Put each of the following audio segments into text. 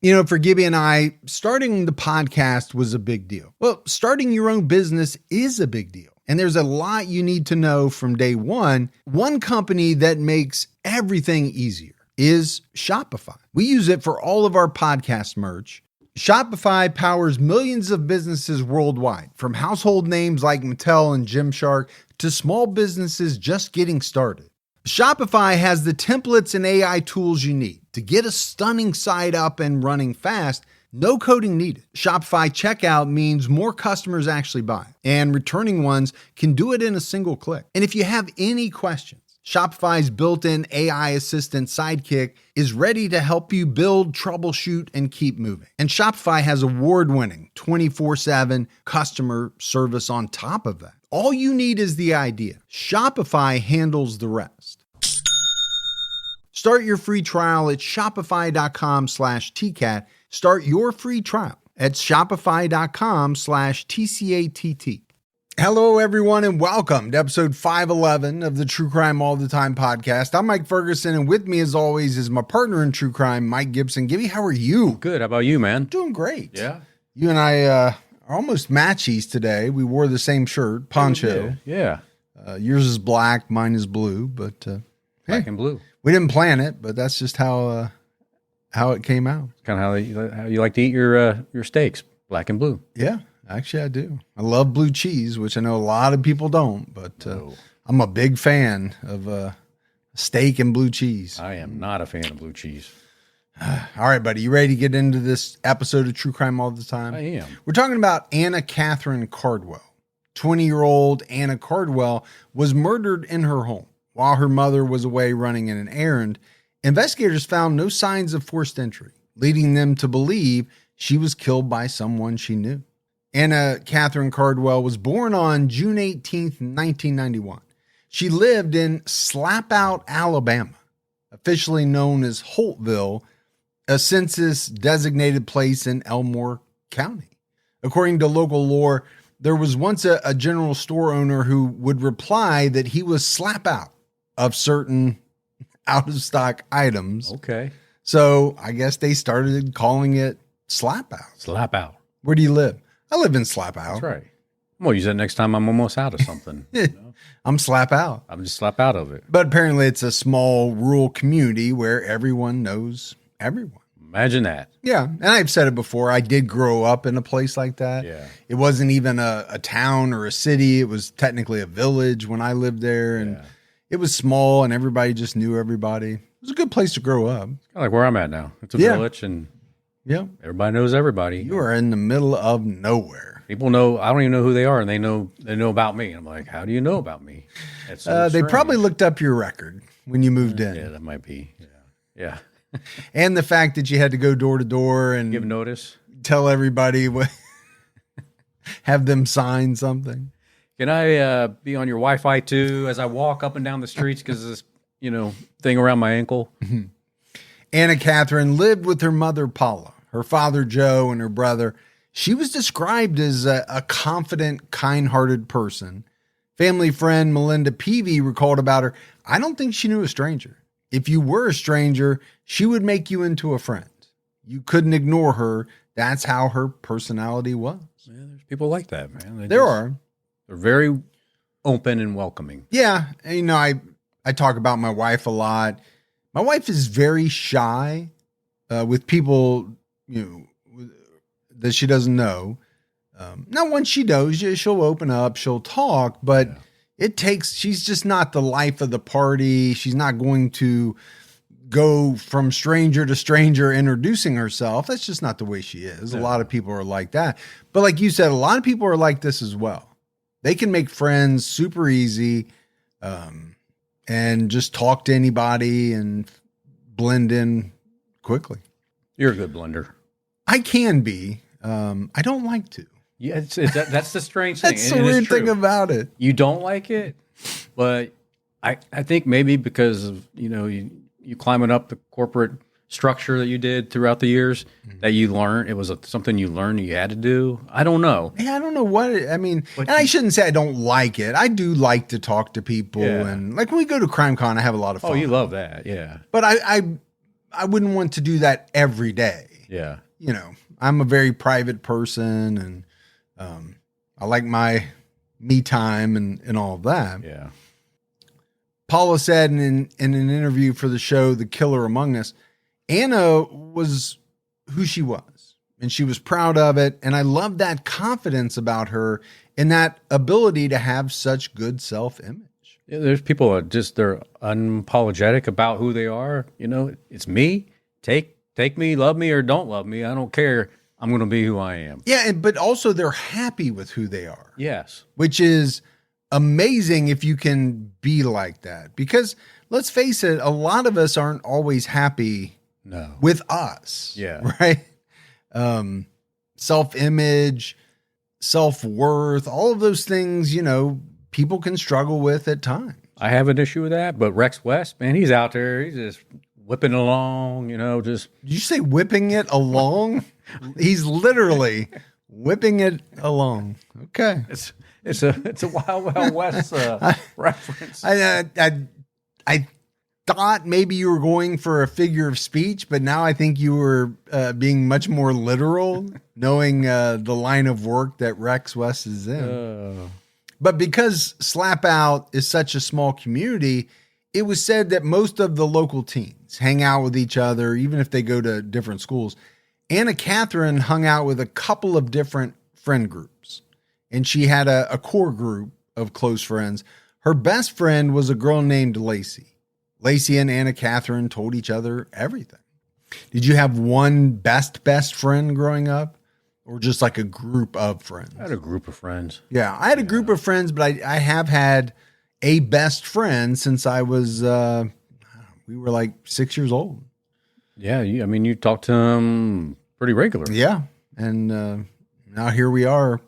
You know, for Gibby and I, starting the podcast was a big deal. Well, starting your own business is a big deal. And there's a lot you need to know from day one. One company that makes everything easier is Shopify. We use it for all of our podcast merch. Shopify powers millions of businesses worldwide, from household names like Mattel and Gymshark to small businesses just getting started. Shopify has the templates and AI tools you need to get a stunning site up and running fast. No coding needed. Shopify checkout means more customers actually buy, and returning ones can do it in a single click. And if you have any questions, Shopify's built-in AI assistant Sidekick is ready to help you build, troubleshoot, and keep moving. And Shopify has award-winning 24/7 customer service on top of that. All you need is the idea. Shopify handles the rest. Start your free trial at shopify.com/TCAT. Start your free trial at shopify.com/TCATT. Hello, everyone, and welcome to episode 511 of the True Crime All the Time podcast. I'm Mike Ferguson, and with me, as always, is my partner in true crime, Mike Gibson. Gibby, how are you? Good. How about you, man? Doing great. Yeah. You and I are almost matchies today. We wore the same shirt, poncho. Yeah. Yours is black, mine is blue, but Black and blue. We didn't plan it, but that's just how it came out. Kind of how you like to eat your steaks, black and blue. Yeah, actually I do. I love blue cheese, which I know a lot of people don't, but I'm a big fan of steak and blue cheese. I am not a fan of blue cheese. All right, buddy, you ready to get into this episode of True Crime All the Time? I am. We're talking about Anna Catherine Cardwell. 20-year-old Anna Cardwell was murdered in her home while her mother was away running an errand. Investigators found no signs of forced entry, leading them to believe she was killed by someone she knew. Anna Catherine Cardwell was born on June 18th, 1991. She lived in Slapout, Alabama, officially known as Holtville, a census-designated place in Elmore County. According to local lore, there was once a general store owner who would reply that he was Slapout of certain out-of-stock items. Okay. So I guess they started calling it Slapout. Slapout. Where do you live? I live in Slapout. That's right. I'm going to use that next time I'm almost out of something. I'm Slapout. I'm just slap out of it. But apparently it's a small rural community where everyone knows everyone. Imagine that. Yeah. And I've said it before. I did grow up in a place like that. Yeah. It wasn't even a town or a city. It was technically a village when I lived there. And it was small and everybody just knew everybody. It was a good place to grow up. Kind of like where I'm at now. It's a village and everybody knows everybody. You are in the middle of nowhere. People know, I don't even know who they are, and they know about me. I'm like, how do you know about me? They probably looked up your record when you moved in. Yeah, that might be. Yeah. And the fact that you had to go door to door and give notice, tell everybody what, have them sign something. Can I be on your Wi-Fi too as I walk up and down the streets because of this, thing around my ankle? Anna Catherine lived with her mother, Paula, her father, Joe, and her brother. She was described as a confident, kind-hearted person. Family friend Melinda Peavy recalled about her, "I don't think she knew a stranger. If you were a stranger, she would make you into a friend. You couldn't ignore her. That's how her personality was." Yeah, there's people like that, man. They're very open and welcoming. Yeah. And, I talk about my wife a lot. My wife is very shy with people, that she doesn't know. Now, once she knows, she'll open up, she'll talk, but she's just not the life of the party. She's not going to go from stranger to stranger introducing herself. That's just not the way she is. A lot of people are like that. But like you said, a lot of people are like this as well. They can make friends super easy and just talk to anybody and blend in quickly. You're a good blender. I can be. I don't like to. Yeah, that's the strange thing. That's the weird thing about it. You don't like it, but I think maybe because of, you climbing up the corporate structure that you did throughout the years that you learned. It was something you learned you had to do. I don't know. Yeah, I don't know what I mean. And I shouldn't say I don't like it. I do like to talk to people. And like when we go to CrimeCon, I have a lot of fun. Oh, you love that. Yeah. But I wouldn't want to do that every day. Yeah. You know, I'm a very private person, and I like my me time and all of that. Yeah. Paula said in an interview for the show The Killer Among Us, Anna was who she was, and she was proud of it. And I love that confidence about her and that ability to have such good self-image. Yeah, there's people that just, they're unapologetic about who they are. You know, it's me. Take me, love me, or don't love me. I don't care. I'm going to be who I am. Yeah, but also they're happy with who they are. Yes. Which is amazing if you can be like that. Because let's face it, a lot of us aren't always happy with us. Yeah. Right? Self-image, self-worth, all of those things, you know, people can struggle with at times. I have an issue with that, but Rex West, man, he's out there. He's just whipping along, you know, just. Did you say whipping it along? He's literally whipping it along. Okay. It's a Wild Wild West reference. I thought maybe you were going for a figure of speech, but now I think you were being much more literal, knowing the line of work that Rex West is in. But because Slapout is such a small community, it was said that most of the local teens hang out with each other, even if they go to different schools. Anna Catherine hung out with a couple of different friend groups, and she had a core group of close friends. Her best friend was a girl named Lacey. Lacey and Anna Catherine told each other everything. Did you have one best friend growing up, or just like a group of friends? I had a group of friends. Yeah, I had a group of friends, but I have had a best friend since I was, we were like 6 years old. Yeah, you talk to him pretty regularly. Yeah, and now here we are,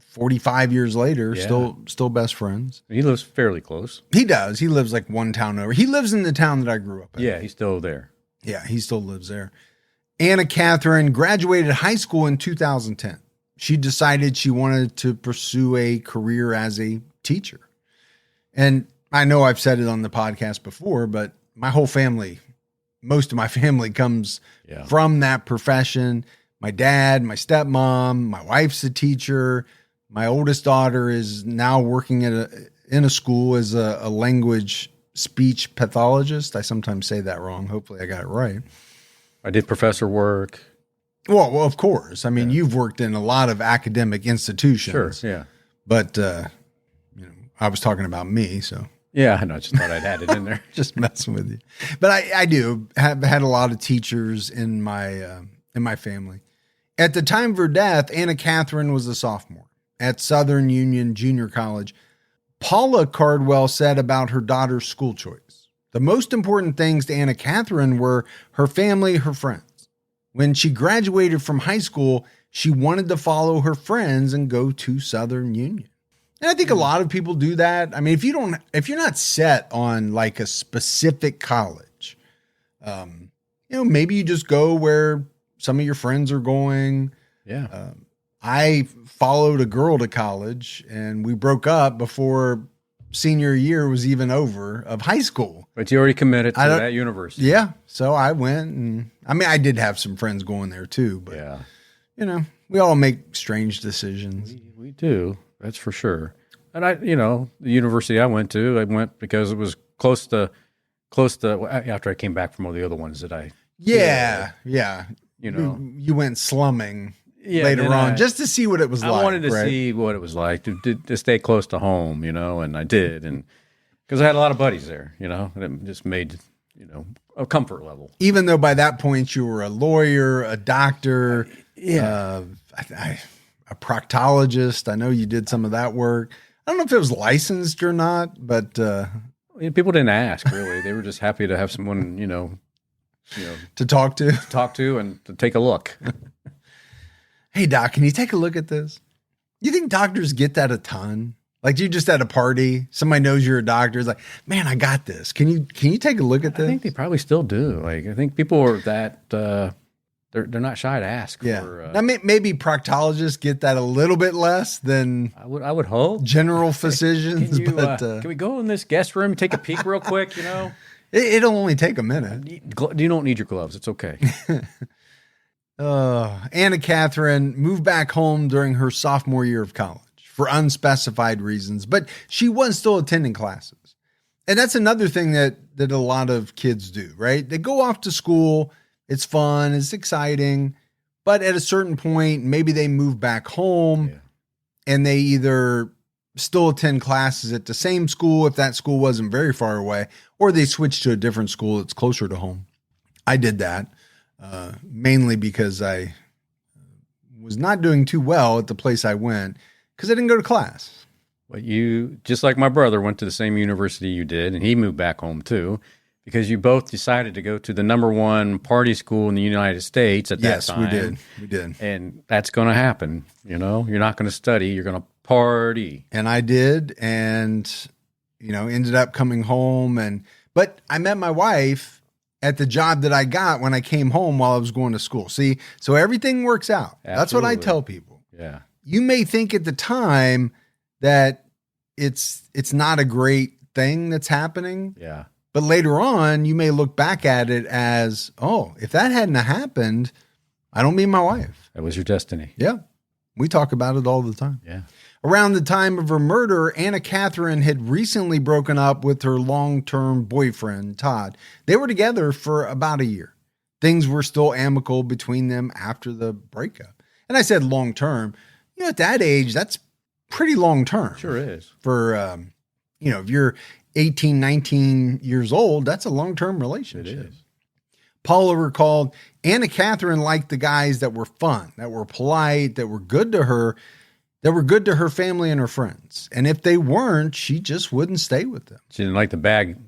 45 years later, still best friends. He lives fairly close. He does. He lives like one town over. He lives in the town that I grew up in. Yeah, he's still there. Yeah, he still lives there. Anna Catherine graduated high school in 2010. She decided she wanted to pursue a career as a teacher. And I know I've said it on the podcast before, but my whole family, most of my family comes from that profession. My dad, my stepmom, my wife's a teacher. My oldest daughter is now working in a school as a language speech pathologist. I sometimes say that wrong. Hopefully I got it right. I did professor work. Well, of course. I mean, you've worked in a lot of academic institutions. Sure, yeah. But, I was talking about me, so. Yeah, I just thought I'd add it in there. Just messing with you. But I do have had a lot of teachers in my family. At the time of her death, Anna Catherine was a sophomore at Southern Union Junior College. Paula Cardwell said about her daughter's school choice, the most important things to Anna Catherine were her family, her friends. When she graduated from high school, she wanted to follow her friends and go to Southern Union. And I think a lot of people do that. I mean, if you're not set on like a specific college, maybe you just go where some of your friends are going. Yeah. I followed a girl to college, and we broke up before senior year was even over of high school. But you already committed to that university. Yeah. So I went, and I did have some friends going there too, but we all make strange decisions. We do. That's for sure. And the university I went because it was close to after I came back from all the other ones that I. Yeah. Yeah. You went slumming later on just to see what it was like. I wanted to see what it was like to stay close to home, and I did. And because I had a lot of buddies there, and it just made, a comfort level. Even though by that point you were a lawyer, a doctor, a proctologist. I know you did some of that work. I don't know if it was licensed or not, but people didn't ask really. They were just happy to have someone, to talk to and to take a look. Hey doc, can you take a look at this? You think doctors get that a ton? Like you just at a party, somebody knows you're a doctor. It's like, man, I got this. Can you take a look at this? I think they probably still do. Like I think people are that. They're not shy to ask. Yeah. For, now, maybe proctologists get that a little bit less than I would hope general physicians. Can we go in this guest room and take a peek real quick? Yeah, It'll only take a minute. You don't need your gloves. It's okay. Anna Catherine moved back home during her sophomore year of college for unspecified reasons, but she was still attending classes. And that's another thing that a lot of kids do, right? They go off to school. It's fun. It's exciting. But at a certain point, maybe they move back home and they either still attend classes at the same school if that school wasn't very far away, or they switch to a different school that's closer to home. I did that mainly because I was not doing too well at the place I went because I didn't go to class. But you, just like my brother, went to the same university you did, and he moved back home too, because you both decided to go to the #1 party school in the United States at that time. Yes, we did. And that's going to happen. You're not going to study. You're going to party. And I did, and, ended up coming home. But I met my wife at the job that I got when I came home while I was going to school. See, so everything works out. Absolutely. That's what I tell people. Yeah. You may think at the time that it's not a great thing that's happening. Yeah. But later on, you may look back at it as, oh, if that hadn't happened, I don't meet my wife. That was your destiny. Yeah. We talk about it all the time. Yeah. Around the time of her murder, Anna Catherine had recently broken up with her long-term boyfriend, Todd. They were together for about a year. Things were still amicable between them after the breakup. And I said long-term. At that age, that's pretty long-term. Sure is. For, if you're 18, 19 years old, that's a long-term relationship. It is. Paula recalled Anna Catherine liked the guys that were fun, that were polite, that were good to her, that were good to her family and her friends. And if they weren't, she just wouldn't stay with them. She didn't like the bad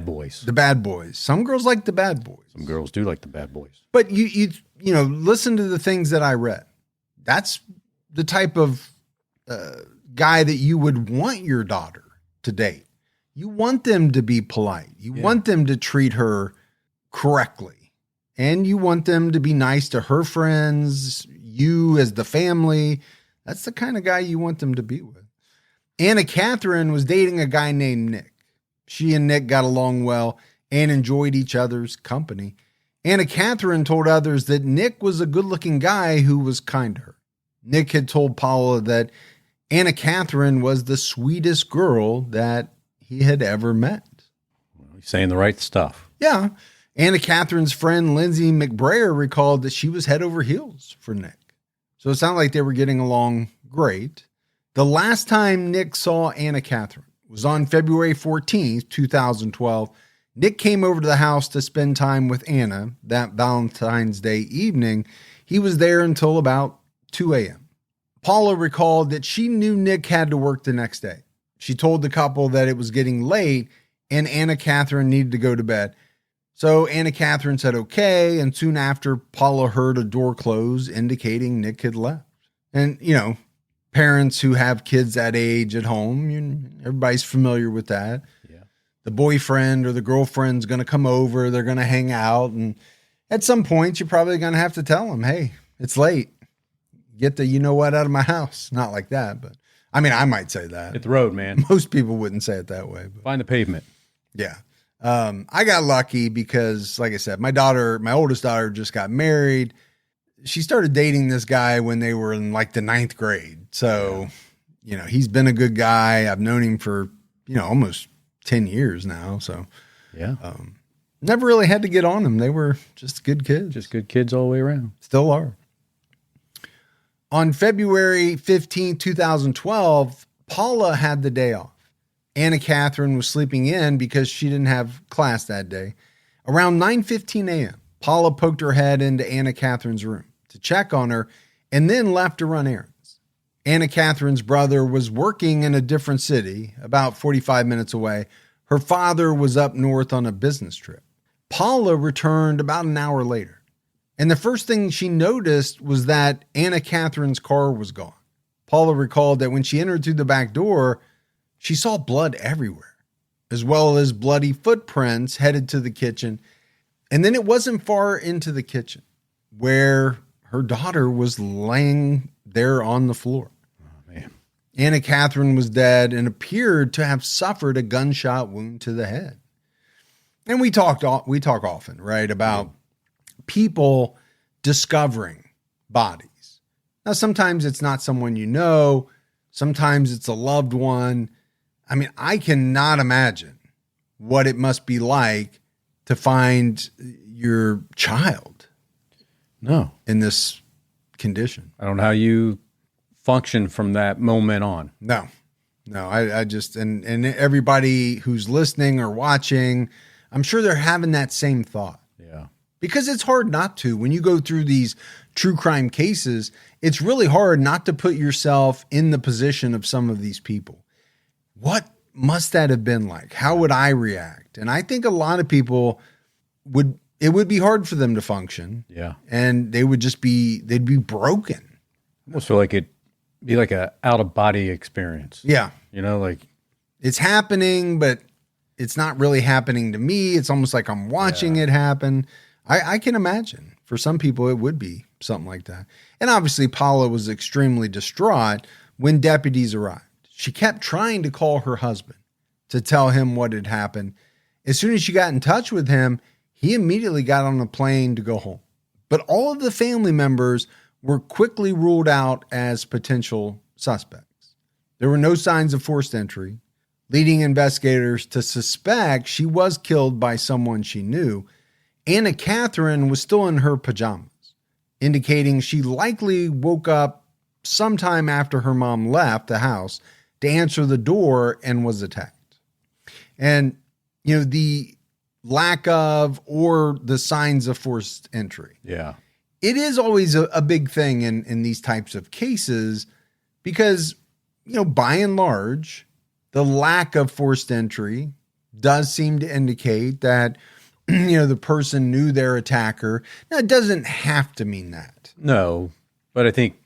boys. The bad boys. Some girls like the bad boys. Some girls do like the bad boys. But you listen to the things that I read. That's the type of guy that you would want your daughter to date. You want them to be polite. You want them to treat her correctly. And you want them to be nice to her friends, you as the family. That's the kind of guy you want them to be with. Anna Catherine was dating a guy named Nick. She and Nick got along well and enjoyed each other's company. Anna Catherine told others that Nick was a good-looking guy who was kind to her. Nick had told Paula that Anna Catherine was the sweetest girl that he had ever met. Well, he's saying the right stuff. Yeah. Anna Catherine's friend Lindsay McBrayer recalled that she was head over heels for Nick. So it sounded like they were getting along great. The last time Nick saw Anna Catherine was on February 14th, 2012. Nick came over to the house to spend time with Anna that Valentine's Day evening. He was there until about 2 a.m. Paula recalled that she knew Nick had to work the next day. She told the couple that it was getting late and Anna Catherine needed to go to bed. So Anna Catherine said okay, and soon after, Paula heard a door close, indicating Nick had left. And, parents who have kids that age at home, everybody's familiar with that. Yeah. The boyfriend or the girlfriend's going to come over, they're going to hang out, and at some point, you're probably going to have to tell them, hey, it's late. Get the you-know-what out of my house. Not like that, but I might say that. Hit the road, man. Most people wouldn't say it that way. But. Find the pavement. Yeah. I got lucky because, like I said, my oldest daughter just got married. She started dating this guy when they were in like the 9th grade. So, he's been a good guy. I've known him for, almost 10 years now. So, yeah. Never really had to get on them. They were just good kids. Just good kids all the way around. Still are. On February 15, 2012, Paula had the day off. Anna Catherine was sleeping in because she didn't have class that day. Around 9:15 a.m., Paula poked her head into Anna Catherine's room to check on her and then left to run errands. Anna Catherine's brother was working in a different city, about 45 minutes away. Her father was up north on a business trip. Paula returned about an hour later, and the first thing she noticed was that Anna Catherine's car was gone. Paula recalled that when she entered through the back door, she saw blood everywhere, as well as bloody footprints headed to the kitchen. And then it wasn't far into the kitchen where her daughter was laying there on the floor. Oh, man. Anna Catherine was dead and appeared to have suffered a gunshot wound to the head. And we talk often, right, about people discovering bodies. Now, sometimes it's not someone you know. Sometimes it's a loved one. I mean, I cannot imagine what it must be like to find your child. No. In this condition. I don't know how you function from that moment on. No, I just, and everybody who's listening or watching, I'm sure they're having that same thought. Yeah. Because it's hard not to. When you go through these true crime cases, it's really hard not to put yourself in the position of some of these people. What must that have been like? How would I react? And I think a lot of people it would be hard for them to function. Yeah. And they'd be broken. I almost feel like it'd be like a out of body experience. Yeah. You know, like it's happening, but it's not really happening to me. It's almost like I'm watching it happen. I can imagine for some people it would be something like that. And obviously Paula was extremely distraught when deputies arrived. She kept trying to call her husband to tell him what had happened. As soon as she got in touch with him, he immediately got on a plane to go home. But all of the family members were quickly ruled out as potential suspects. There were no signs of forced entry, leading investigators to suspect she was killed by someone she knew. Anna Catherine was still in her pajamas, indicating she likely woke up sometime after her mom left the house to answer the door and was attacked. And, you know, the lack of or the signs of forced entry. Yeah. It is always a big thing in these types of cases because, you know, by and large, the lack of forced entry does seem to indicate that, you know, the person knew their attacker. Now, it doesn't have to mean that. No, but I think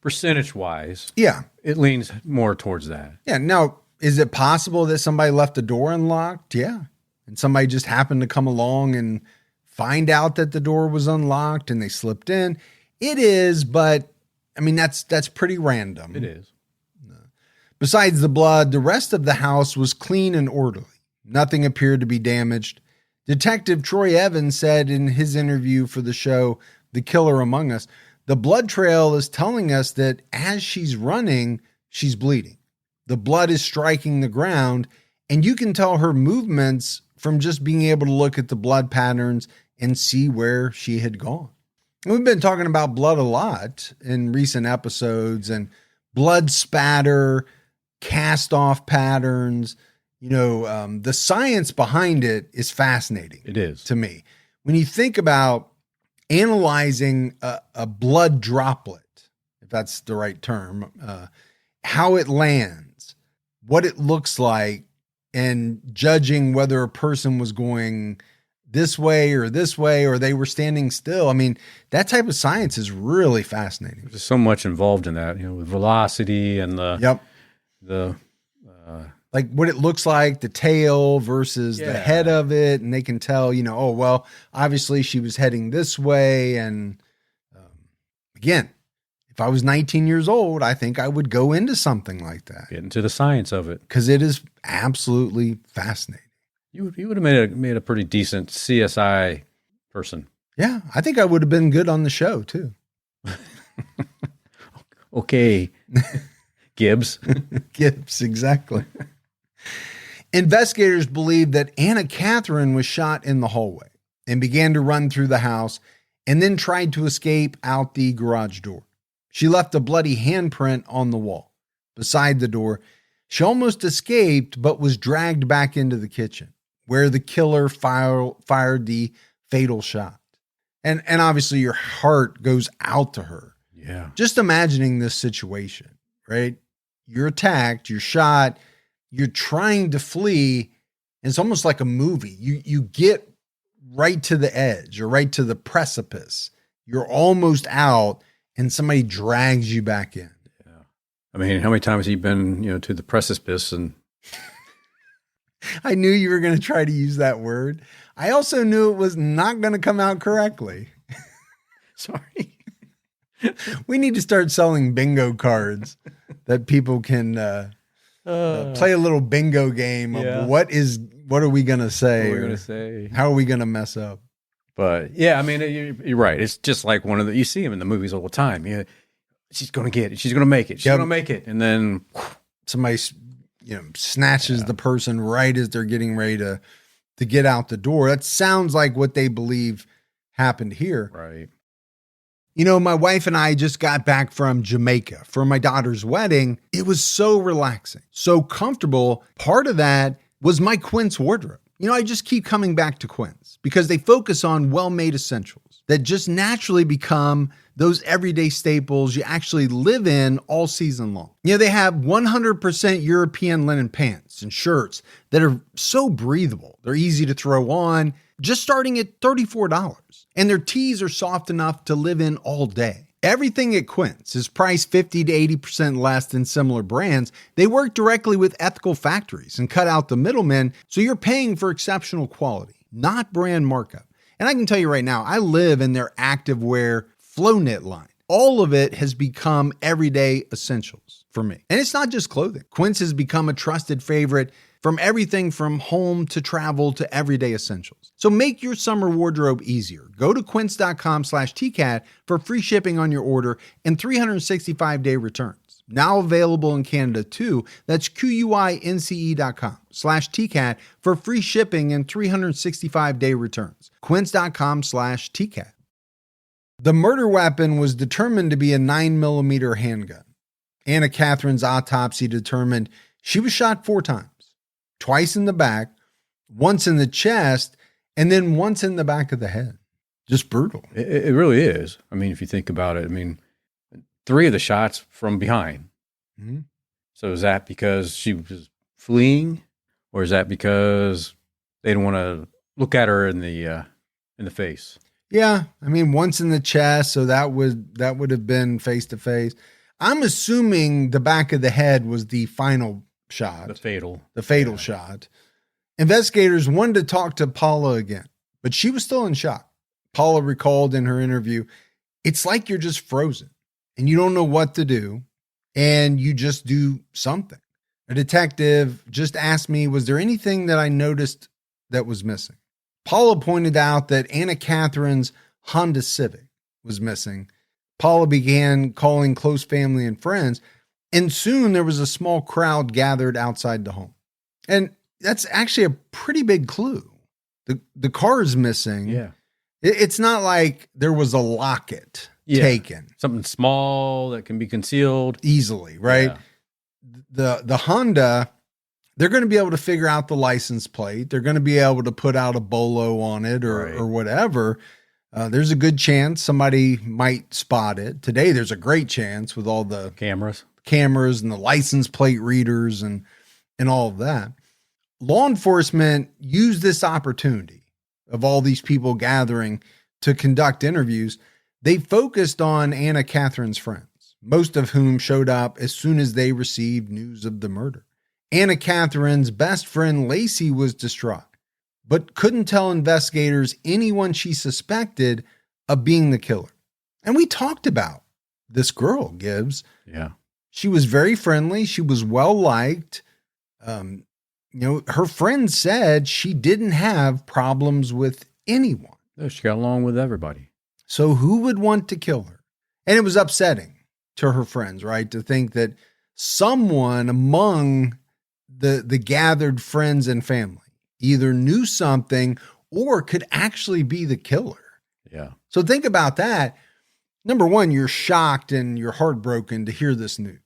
percentage-wise, yeah, it leans more towards that. Yeah. Now, is it possible that somebody left the door unlocked? Yeah. And somebody just happened to come along and find out that the door was unlocked and they slipped in? It is, but I mean, that's pretty random. It is. Besides the blood, the rest of the house was clean and orderly. Nothing appeared to be damaged. Detective Troy Evans said in his interview for the show, The Killer Among Us, the blood trail is telling us that as she's running, she's bleeding. The blood is striking the ground, and you can tell her movements from just being able to look at the blood patterns and see where she had gone. And we've been talking about blood a lot in recent episodes, and blood spatter, cast off patterns, you know, the science behind it is fascinating. It is. To me. When you think about analyzing a blood droplet, if that's the right term, how it lands, what it looks like, and judging whether a person was going this way, or they were standing still. I mean, that type of science is really fascinating. There's so much involved in that, you know, with velocity and like what it looks like, the tail versus the head of it. And they can tell, you know, oh, well, obviously she was heading this way. And again, if I was 19 years old, I think I would go into something like that. Get into the science of it. Because it is absolutely fascinating. You would have made a pretty decent CSI person. Yeah, I think I would have been good on the show too. Okay. Gibbs. Gibbs, exactly. Investigators believe that Anna Catherine was shot in the hallway and began to run through the house and then tried to escape out the garage door. She left a bloody handprint on the wall beside the door. She almost escaped, but was dragged back into the kitchen where the killer fired the fatal shot. And obviously your heart goes out to her. Yeah. Just imagining this situation, right? You're attacked, you're shot, you're trying to flee. And it's almost like a movie. You get right to the edge or right to the precipice. You're almost out and somebody drags you back in. Yeah. I mean, how many times have you been, you know, to the precipice? And I knew you were going to try to use that word. I also knew it was not going to come out correctly. Sorry. We need to start selling bingo cards that people can play a little bingo game of what is what are we going to say? What are we going to say? How are we going to mess up? But yeah, I mean, you're right. It's just like one of you see him in the movies all the time. Yeah, she's going to get it. She's going to make it. She's going to make it. And then somebody, snatches the person right as they're getting ready to get out the door. That sounds like what they believe happened here. Right. My wife and I just got back from Jamaica for my daughter's wedding. It was so relaxing, so comfortable. Part of that was my Quince wardrobe. I just keep coming back to Quince because they focus on well-made essentials that just naturally become those everyday staples you actually live in all season long. They have 100% European linen pants and shirts that are so breathable. They're easy to throw on, just starting at $34. And their tees are soft enough to live in all day. Everything at Quince is priced 50 to 80% less than similar brands. They work directly with ethical factories and cut out the middlemen, so you're paying for exceptional quality, not brand markup. And I can tell you right now, I live in their activewear flow knit line. All of it has become everyday essentials for me. And it's not just clothing. Quince has become a trusted favorite from everything from home to travel to everyday essentials. So make your summer wardrobe easier. Go to quince.com/TCAT for free shipping on your order and 365-day returns. Now available in Canada too. That's QUINCE.com/TCAT for free shipping and 365-day returns. Quince.com/TCAT. The murder weapon was determined to be a 9mm handgun. Anna Catherine's autopsy determined she was shot 4 times. Twice in the back, once in the chest, and then once in the back of the head. Just brutal. It really is. I mean, if you think about it, 3 of the shots from behind. Mm-hmm. So is that because she was fleeing, or is that because they didn't want to look at her in the face? Yeah, once in the chest, so that would have been face to face. I'm assuming the back of the head was the final shot. The fatal shot. Investigators wanted to talk to Paula again, but she was still in shock. Paula recalled in her interview, "It's like you're just frozen and you don't know what to do and you just do something." A detective just asked me, was there anything that I noticed that was missing? Paula pointed out that Anna Catherine's Honda Civic was missing. Paula began calling close family and friends, and soon there was a small crowd gathered outside the home. And that's actually a pretty big clue. The car is missing. Yeah. It's not like there was a locket taken. Something small that can be concealed easily, right? Yeah. The Honda, they're going to be able to figure out the license plate. They're going to be able to put out a bolo on it or whatever. There's a good chance somebody might spot it. Today, there's a great chance with all the cameras and the license plate readers and all of that. Law enforcement used this opportunity of all these people gathering to conduct interviews. They focused on Anna Catherine's friends, most of whom showed up as soon as they received news of the murder. Anna Catherine's best friend, Lacey, was distraught, but couldn't tell investigators anyone she suspected of being the killer. And we talked about this girl, Gibbs. Yeah. She was very friendly. She was well-liked. Her friends said she didn't have problems with anyone. No, she got along with everybody. So who would want to kill her? And it was upsetting to her friends, right? To think that someone among the gathered friends and family either knew something or could actually be the killer. Yeah. So think about that. Number one, you're shocked and you're heartbroken to hear this news.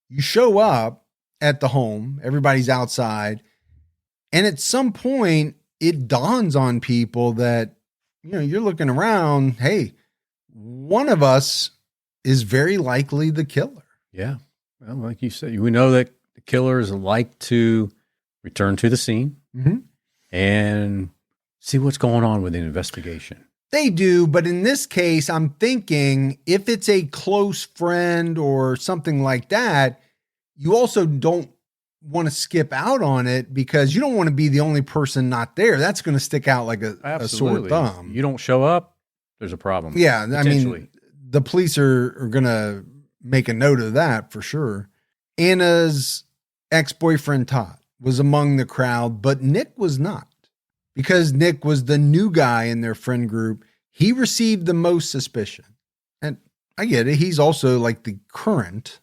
You show up at the home, everybody's outside, and at some point it dawns on people that, you're looking around, hey, one of us is very likely the killer. Yeah. Well, like you said, we know that the killers like to return to the scene and see what's going on with the investigation. They do, but in this case, I'm thinking if it's a close friend or something like that, you also don't want to skip out on it because you don't want to be the only person not there. That's going to stick out like a sore thumb. You don't show up, there's a problem. Yeah, I mean, the police are going to make a note of that for sure. Anna's ex-boyfriend, Todd, was among the crowd, but Nick was not. Because Nick was the new guy in their friend group, he received the most suspicion. And I get it. He's also like the current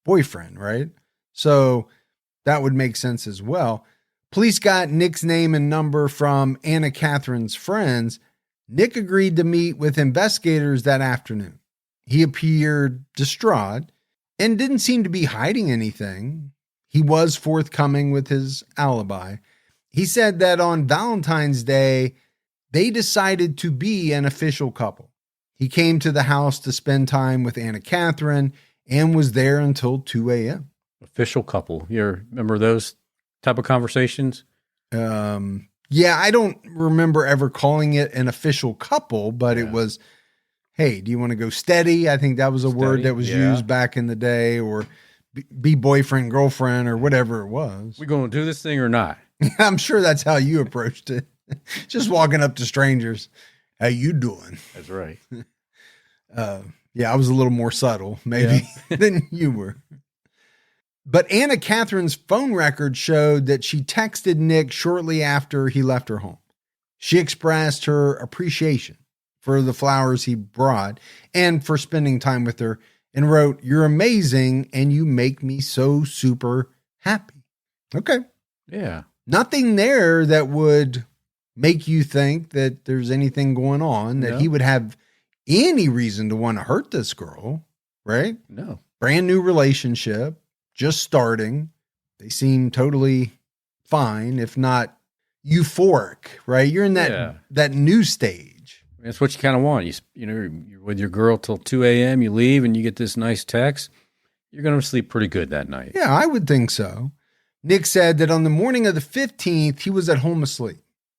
boyfriend, right? So that would make sense as well. Police got Nick's name and number from Anna Catherine's friends. Nick agreed to meet with investigators that afternoon. He appeared distraught and didn't seem to be hiding anything. He was forthcoming with his alibi. He said that on Valentine's Day, they decided to be an official couple. He came to the house to spend time with Anna Catherine and was there until 2 a.m. Official couple. You remember those type of conversations? Yeah, I don't remember ever calling it an official couple, but it was, hey, do you want to go steady? I think that was a word that was used back in the day, or be boyfriend, girlfriend, or whatever it was. We going to do this thing or not? I'm sure that's how you approached it. Just walking up to strangers. How you doing? That's right. Yeah, I was a little more subtle maybe than you were. But Anna Catherine's phone record showed that she texted Nick shortly after he left her home. She expressed her appreciation for the flowers he brought and for spending time with her, and wrote, "You're amazing and you make me so super happy." Okay. Yeah. Nothing there that would make you think that there's anything going on, that he would have any reason to want to hurt this girl, right? No. Brand new relationship, just starting. They seem totally fine, if not euphoric, right? You're in that new stage. That's what you kind of want. You're with your girl till 2 a.m. You leave and you get this nice text. You're going to sleep pretty good that night. Yeah, I would think so. Nick said that on the morning of the 15th, he was at home asleep.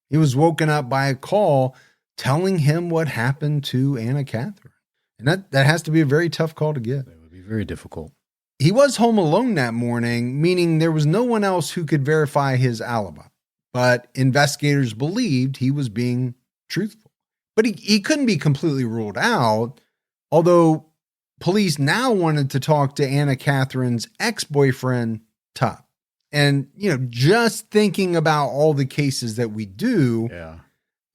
He was woken up by a call telling him what happened to Anna Catherine. And that has to be a very tough call to get. It would be very difficult. He was home alone that morning, meaning there was no one else who could verify his alibi. But investigators believed he was being truthful. But he couldn't be completely ruled out, although police now wanted to talk to Anna Catherine's ex-boyfriend, Todd. And, just thinking about all the cases that we do,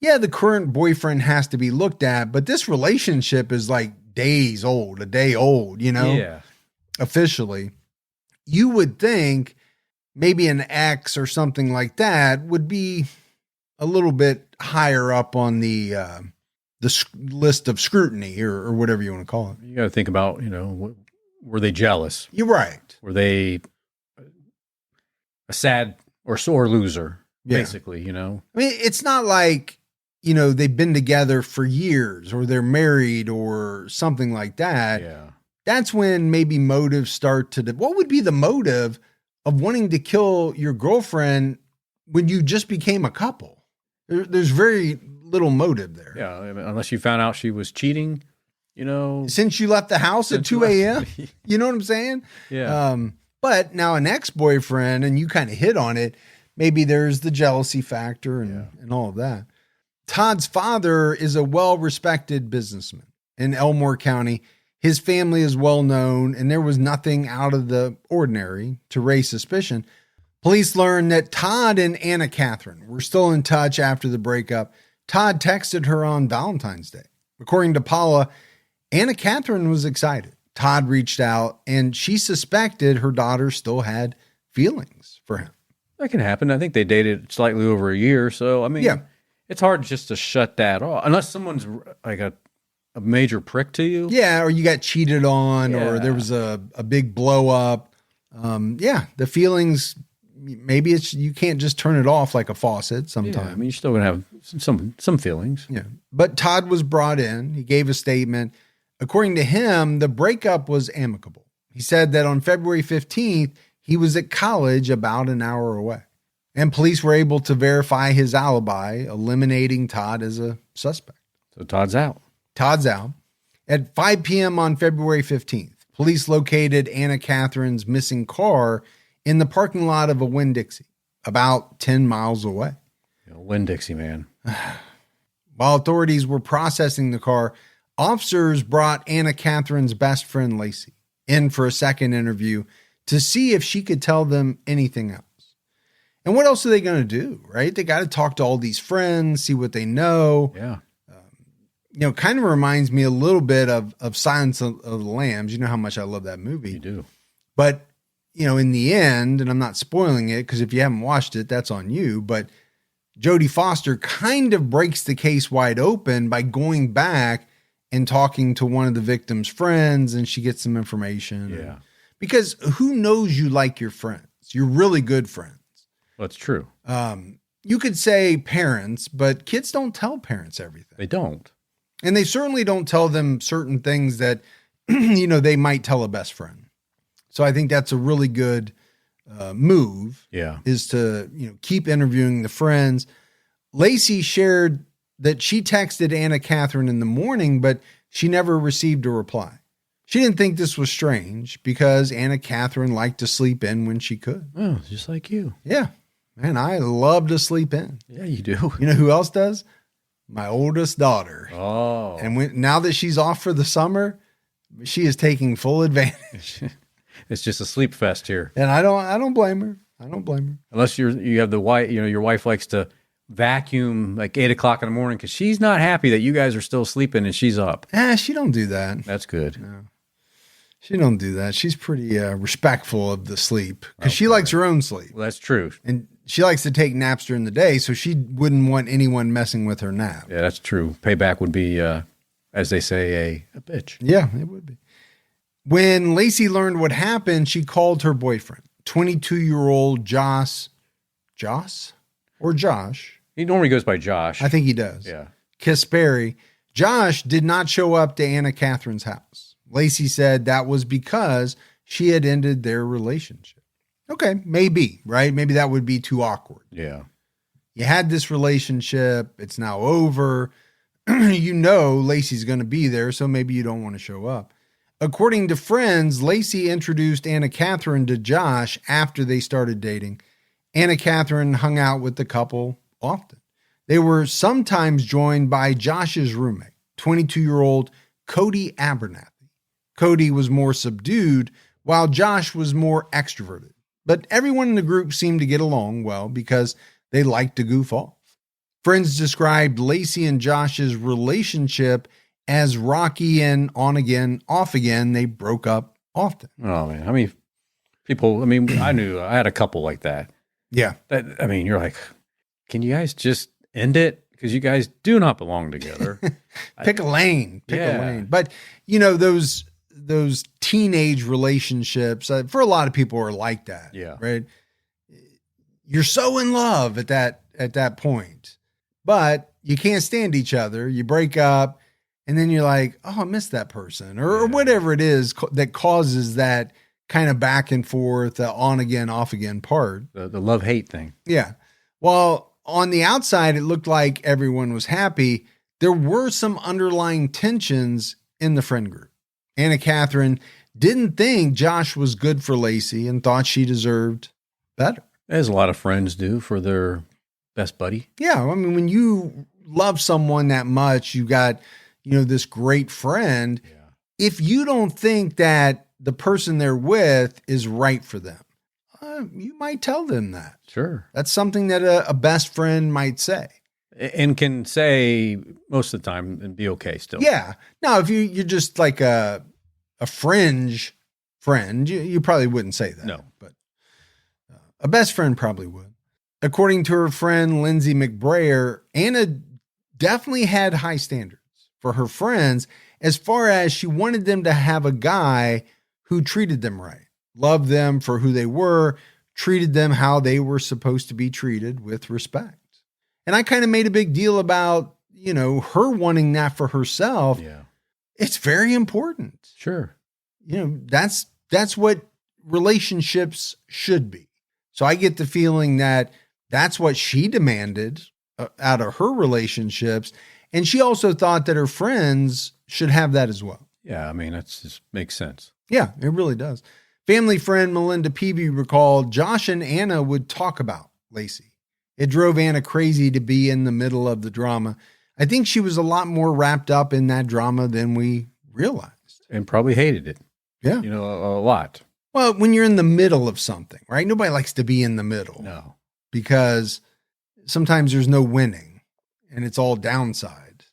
the current boyfriend has to be looked at, but this relationship is like a day old, officially. You would think maybe an ex or something like that would be a little bit higher up on the list of scrutiny or whatever you want to call it. You got to think about, were they jealous? You're right. Were they a sad or sore loser, basically, I mean, it's not like, they've been together for years or they're married or something like that. Yeah. That's when maybe motives start to, what would be the motive of wanting to kill your girlfriend when you just became a couple? There's very little motive there. Yeah. I mean, unless you found out she was cheating, Since you left the house at 2 a.m., you know what I'm saying? Yeah. But now an ex-boyfriend, and you kind of hit on it, maybe there's the jealousy factor and all of that. Todd's father is a well-respected businessman in Elmore County. His family is well known, and there was nothing out of the ordinary to raise suspicion. Police learned that Todd and Anna Catherine were still in touch after the breakup. Todd texted her on Valentine's Day. According to Paula, Anna Catherine was excited. Todd reached out, and she suspected her daughter still had feelings for him. That can happen. I think they dated slightly over a year. So, I mean, it's hard just to shut that off. Unless someone's like a major prick to you. Yeah, or you got cheated on, or there was a big blow up. The feelings, maybe you can't just turn it off like a faucet sometimes. Yeah, I mean, you're still going to have some feelings. Yeah, but Todd was brought in. He gave a statement. According to him, the breakup was amicable. He said that on February 15th, he was at college about an hour away. And police were able to verify his alibi, eliminating Todd as a suspect. So Todd's out. Todd's out. At 5 p.m. on February 15th, police located Anna Catherine's missing car in the parking lot of a Winn-Dixie, about 10 miles away. Winn-Dixie, man. While authorities were processing the car, officers brought Anna Catherine's best friend, Lacey, in for a second interview to see if she could tell them anything else. And what else are they going to do, right? They got to talk to all these friends, see what they know. Yeah. Kind of reminds me a little bit of Silence of the Lambs. You know how much I love that movie. You do. But, in the end, and I'm not spoiling it because if you haven't watched it, that's on you. But Jodie Foster kind of breaks the case wide open by going back and talking to one of the victim's friends, and she gets some information. Yeah. Because who knows you like your friends? You're really good friends. Well, it's true. You could say parents, but kids don't tell parents everything. They don't. And they certainly don't tell them certain things that, they might tell a best friend. So I think that's a really good move. Yeah. Is to, keep interviewing the friends. Lacey shared that she texted Anna Catherine in the morning, but she never received a reply. She didn't think this was strange because Anna Catherine liked to sleep in when she could. Oh, just like you. Yeah. Man, I love to sleep in. Yeah, you do. You know who else does? My oldest daughter. Oh. And now that she's off for the summer, she is taking full advantage. It's just a sleep fest here. And I don't blame her. I don't blame her. Unless you have the wife, your wife likes to vacuum like 8 o'clock in the morning because she's not happy that you guys are still sleeping and she's up. She don't do that. That's good. No. She don't do that. She's pretty respectful of the sleep because she likes her own sleep. Well, that's true. And she likes to take naps during the day, so she wouldn't want anyone messing with her nap. Yeah, that's true. Payback would be, as they say, a bitch. Yeah, it would be. When Lacey learned what happened, she called her boyfriend, 22-year-old Josh. He normally goes by Josh. I think he does. Yeah. Kisperi. Josh did not show up to Anna Catherine's house. Lacey said that was because she had ended their relationship. Okay, maybe, right? Maybe that would be too awkward. Yeah. You had this relationship. It's now over. Lacey's going to be there, so maybe you don't want to show up. According to friends, Lacey introduced Anna Catherine to Josh after they started dating. Anna Catherine hung out with the couple often. They were sometimes joined by Josh's roommate, 22-year-old Cody Abernathy. Cody was more subdued, while Josh was more extroverted. But everyone in the group seemed to get along well because they liked to goof off. Friends described Lacey and Josh's relationship as rocky and on again, off again. They broke up often. Oh, man. How many people, I knew I had a couple like that. Yeah. You're like, can you guys just end it? Because you guys do not belong together. Pick a lane. Pick a lane. But, those teenage relationships, for a lot of people are like that. Yeah. Right. You're so in love at that point, but you can't stand each other. You break up and then you're like, oh, I miss that person or whatever it is that causes that kind of back and forth, on again, off again part. The love-hate thing. Yeah. Well, on the outside, it looked like everyone was happy. There were some underlying tensions in the friend group. Anna Catherine didn't think Josh was good for Lacey and thought she deserved better. As a lot of friends do for their best buddy. Yeah. When you love someone that much, you got, this great friend. Yeah. If you don't think that the person they're with is right for them, you might tell them that. Sure. That's something that a best friend might say. And can say most of the time and be okay still. Yeah. Now, if you're just like a fringe friend, you probably wouldn't say that. No. But a best friend probably would. According to her friend, Lindsay McBrayer, Anna definitely had high standards for her friends as far as she wanted them to have a guy who treated them right, loved them for who they were, treated them how they were supposed to be treated with respect. And I kind of made a big deal about, her wanting that for herself. Yeah. It's very important. Sure. That's what relationships should be. So I get the feeling that that's what she demanded out of her relationships. And she also thought that her friends should have that as well. Yeah. That just makes sense. Yeah, it really does. Family friend Melinda Peavy recalled Josh and Anna would talk about Lacey. It drove Anna crazy to be in the middle of the drama. I think she was a lot more wrapped up in that drama than we realized. And probably hated it. Yeah. A lot. Well, when you're in the middle of something, right? Nobody likes to be in the middle. No. because sometimes there's no winning and it's all downside.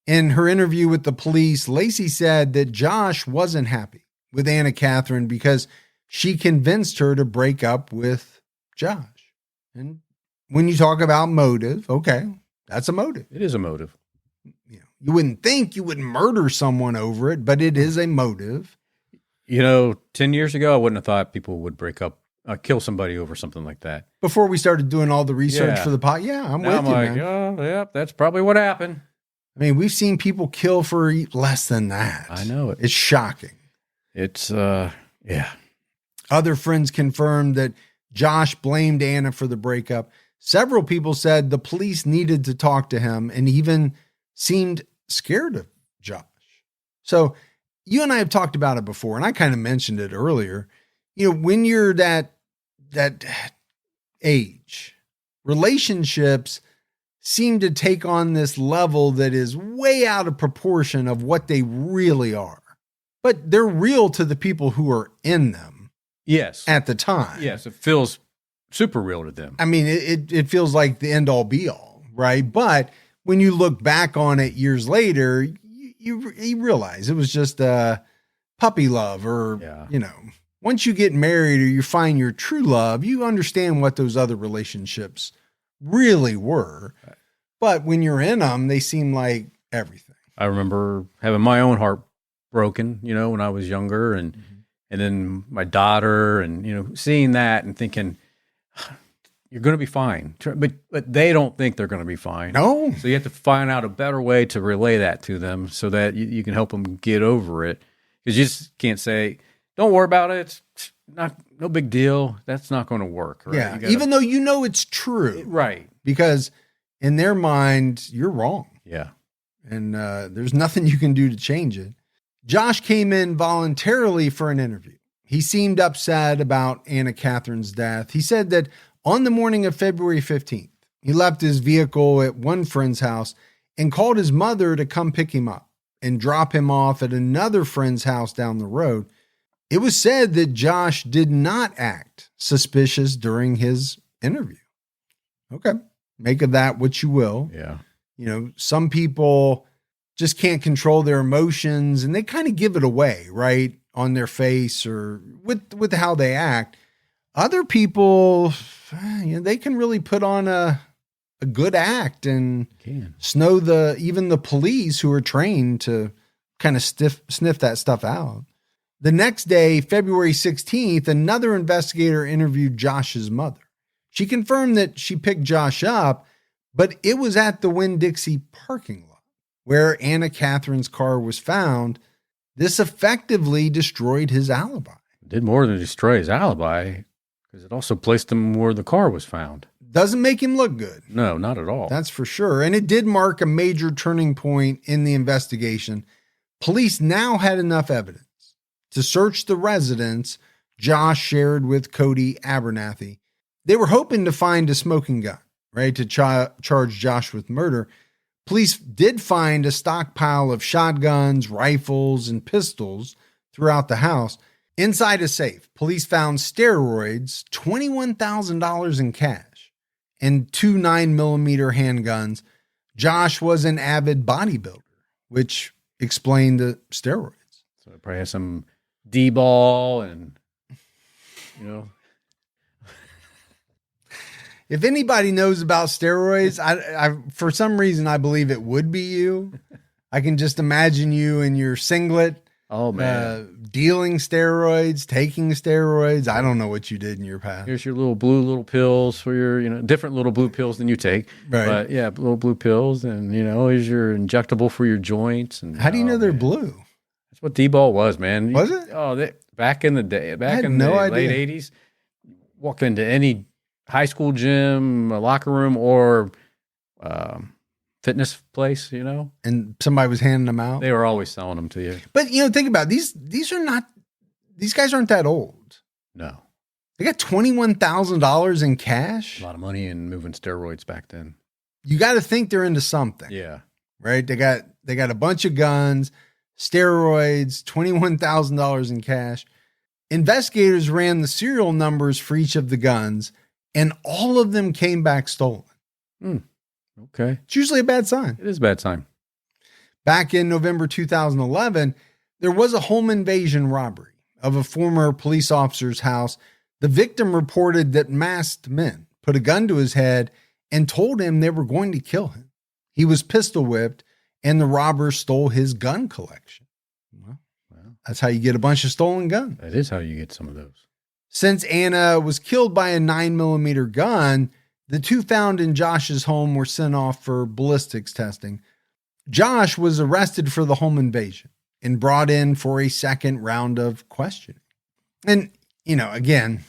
In her interview with the police, Lacey said that Josh wasn't happy with Anna Catherine because she convinced her to break up with Josh. And when you talk about motive, okay, that's a motive. It is a motive. You wouldn't think you would murder someone over it, but it is a motive. 10 years ago, I wouldn't have thought people would break up, kill somebody over something like that. Before we started doing all the research Yeah. for the pod, I'm Now with I'm you, like, man. oh, yeah, that's probably what happened. I mean, we've seen people kill for less than that. I know it. It's shocking. It's, yeah. Other friends confirmed that Josh blamed Anna for the breakup. Several people said the police needed to talk to him and even seemed scared of Josh. So you and I have talked about it before, and I kind of mentioned it earlier. When you're that age, relationships seem to take on this level that is way out of proportion of what they really are. But they're real to the people who are in them. Yes. At the time. Yes. It feels super real to them. I mean, it feels like the end all be all, right? But when you look back on it years later, you realize it was just puppy love or, once you get married or you find your true love, you understand what those other relationships really were. But when you're in them, they seem like everything. I remember having my own heart broken, when I was younger and then my daughter and, seeing that and thinking, you're going to be fine. But they don't think they're going to be fine. No. So you have to find out a better way to relay that to them so that you can help them get over it. Because you just can't say, don't worry about it. It's no big deal. That's not going to work. Right? Yeah. Even though it's true. Right. Because in their mind, you're wrong. Yeah. And there's nothing you can do to change it. Josh came in voluntarily for an interview. He seemed upset about Anna Catherine's death. He said that on the morning of February 15th, he left his vehicle at one friend's house and called his mother to come pick him up and drop him off at another friend's house down the road. It was said that Josh did not act suspicious during his interview. Okay. Make of that what you will. Yeah. Some people just can't control their emotions and they kind of give it away, right? On their face or with how they act. Other people, they can really put on a good act and snow even the police who are trained to kind of sniff that stuff out. The next day, February 16th, another investigator interviewed Josh's mother. She confirmed that she picked Josh up, but it was at the Winn-Dixie parking lot where Anna Catherine's car was found. This effectively destroyed his alibi. It did more than destroy his alibi because it also placed him where the car was found. Doesn't make him look good. No, not at all. That's for sure. And it did mark a major turning point in the investigation. Police now had enough evidence to search the residence Josh shared with Cody Abernathy. They were hoping to find a smoking gun, right, to charge Josh with murder. Police did find a stockpile of shotguns, rifles, and pistols throughout the house. Inside a safe, police found steroids, $21,000 in cash, and 2 9mm handguns. Josh was an avid bodybuilder, which explained the steroids. So it probably has some D-ball and, If anybody knows about steroids, I for some reason, I believe it would be you. I can just imagine you in your singlet. Oh, man. Dealing steroids, taking steroids. I don't know what you did in your past. Here's your little pills for your, different little blue pills than you take. Right. But yeah, little blue pills. And, here's your injectable for your joints. And how do you know they're blue? That's what D-ball was, man. Was it? Oh, back in the day, late idea. 80s, walk into any high school gym, a locker room, or fitness place, and somebody was handing them out. They were always selling them to you. But think about it. These guys aren't that old. No, they got $21,000 in cash. A lot of money in moving steroids back then. You got to think they're into something. Yeah, right. They got a bunch of guns, steroids, $21,000 in cash. Investigators ran the serial numbers for each of the guns and all of them came back stolen. Okay. It's usually a bad sign. It is a bad sign. Back in November 2011, there was a home invasion robbery of a former police officer's house. The victim reported that masked men put a gun to his head and told him they were going to kill him. He was pistol whipped, and the robbers stole his gun collection. Well, that's how you get a bunch of stolen guns. That is how you get some of those. Since Anna was killed by a 9mm gun, the two found in Josh's home were sent off for ballistics testing. Josh was arrested for the home invasion and brought in for a second round of questioning. And, again,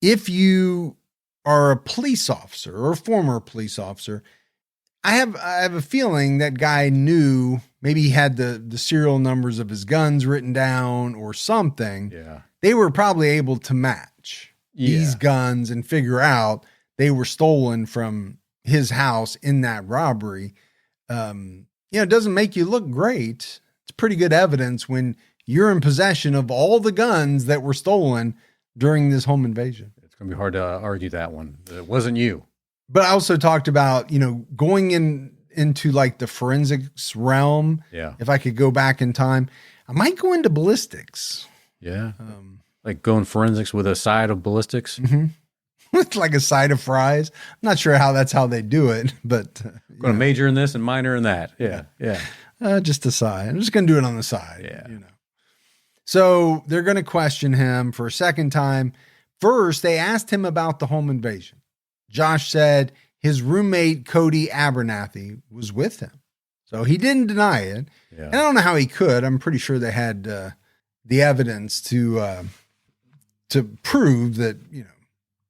if you are a police officer or a former police officer, I have a feeling that guy knew, maybe he had the serial numbers of his guns written down or something. Yeah. They were probably able to match these guns and figure out they were stolen from his house in that robbery. It doesn't make you look great. It's pretty good evidence when you're in possession of all the guns that were stolen during this home invasion. It's going to be hard to argue that one. It wasn't you. But I also talked about, going into like the forensics realm. Yeah. If I could go back in time, I might go into ballistics. Yeah. Like going forensics with a side of ballistics. Mm-hmm. With like a side of fries. I'm not sure that's how they do it, but going to major in this and minor in that. Yeah. Yeah. Just a side. I'm just going to do it on the side. Yeah. So they're going to question him for a second time. First, they asked him about the home invasion. Josh said his roommate, Cody Abernathy, was with him. So he didn't deny it. Yeah. And I don't know how he could. I'm pretty sure they had the evidence to prove that,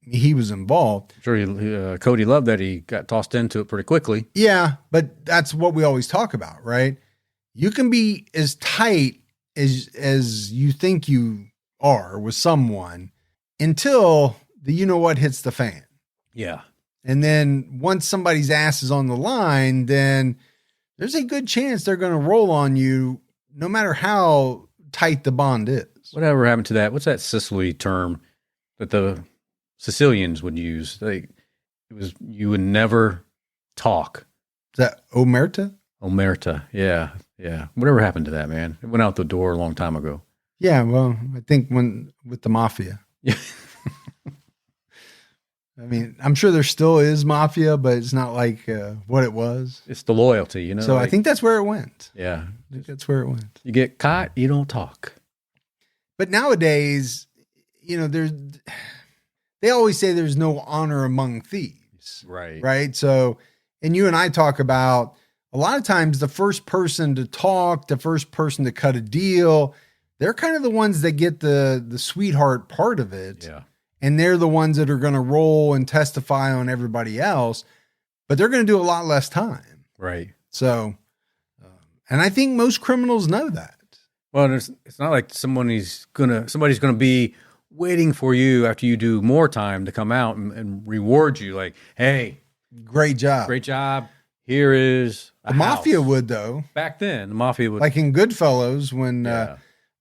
he was involved. Sure, Cody loved that he got tossed into it pretty quickly. Yeah, but that's what we always talk about, right? You can be as tight as you think you are with someone until the you-know-what hits the fan. Yeah. And then once somebody's ass is on the line, then there's a good chance they're going to roll on you no matter how tight the bond is. Whatever happened to that? What's that Sicily term that the Sicilians would use? You would never talk. Is that omerta? Omerta. Yeah. Yeah. Whatever happened to that, man? It went out the door a long time ago. Yeah. Well, I think with the mafia. Yeah. I mean, I'm sure there still is mafia, but it's not like what it was. It's the loyalty, So I think that's where it went. Yeah. I think that's where it went. You get caught, you don't talk. But nowadays, they always say there's no honor among thieves. Right. Right. So, and you and I talk about a lot of times the first person to talk, the first person to cut a deal, they're kind of the ones that get the sweetheart part of it. Yeah. And they're the ones that are going to roll and testify on everybody else, but they're going to do a lot less time. Right. So, and I think most criminals know that. Well, it's not like somebody's going to be waiting for you after you do more time to come out and reward you. Like, hey, great job. Here is the mafia would, though. Back then, the mafia would. Like in Goodfellas, when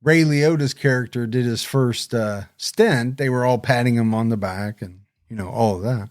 Ray Liotta's character did his first stint, they were all patting him on the back and, all of that.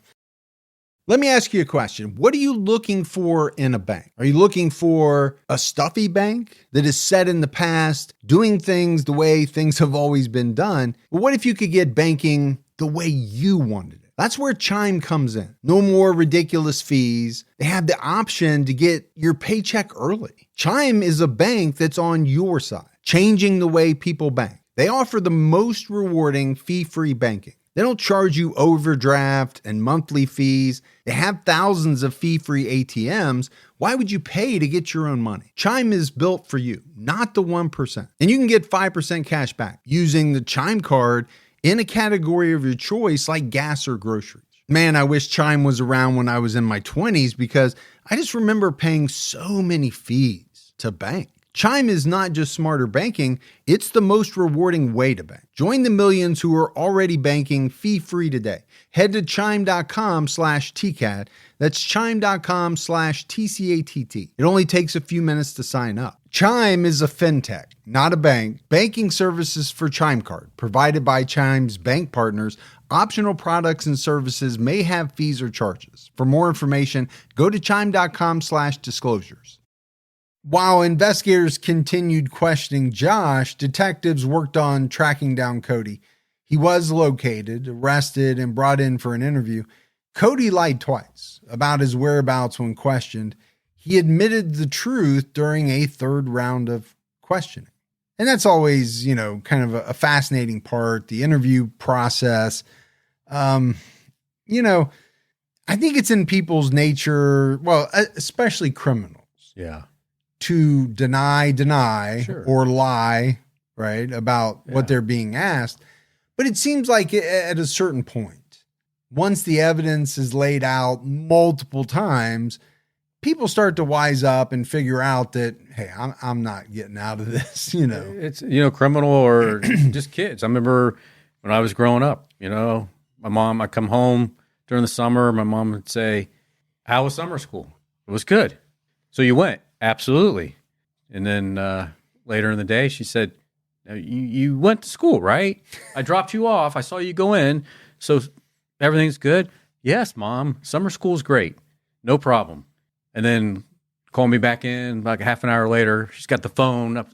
Let me ask you a question. What are you looking for in a bank? Are you looking for a stuffy bank that is set in the past, doing things the way things have always been done? Well, what if you could get banking the way you wanted it? That's where Chime comes in. No more ridiculous fees. They have the option to get your paycheck early. Chime is a bank that's on your side, changing the way people bank. They offer the most rewarding fee-free banking. They don't charge you overdraft and monthly fees. They have thousands of fee-free ATMs. Why would you pay to get your own money? Chime is built for you, not the 1%. And you can get 5% cash back using the Chime card in a category of your choice like gas or groceries. Man, I wish Chime was around when I was in my 20s because I just remember paying so many fees to bank. Chime is not just smarter banking, it's the most rewarding way to bank. Join the millions who are already banking fee-free today. Head to chime.com/TCAT. That's chime.com/TCATT. It only takes a few minutes to sign up. Chime is a fintech, not a bank. Banking services for Chime Card, provided by Chime's bank partners. Optional products and services may have fees or charges. For more information, go to chime.com/disclosures. While investigators continued questioning Josh, detectives worked on tracking down Cody. He was located, arrested, and brought in for an interview. Cody lied twice about his whereabouts when questioned. He admitted the truth during a third round of questioning. And that's always, kind of a fascinating part, the interview process. I think it's in people's nature, well, especially criminals. Yeah. To deny, Sure. or lie, right, about what they're being asked. But it seems like at a certain point, once the evidence is laid out multiple times, people start to wise up and figure out that, hey, I'm not getting out of this, It's, criminal or just kids. I remember when I was growing up, my mom, I'd come home during the summer. My mom would say, how was summer school? It was good. So you went? Absolutely. And then later in the day, she said, you went to school, right? I dropped you off. I saw you go in. So everything's good? Yes, Mom. Summer school's great. No problem. And then call me back in like a half an hour later. She's got the phone up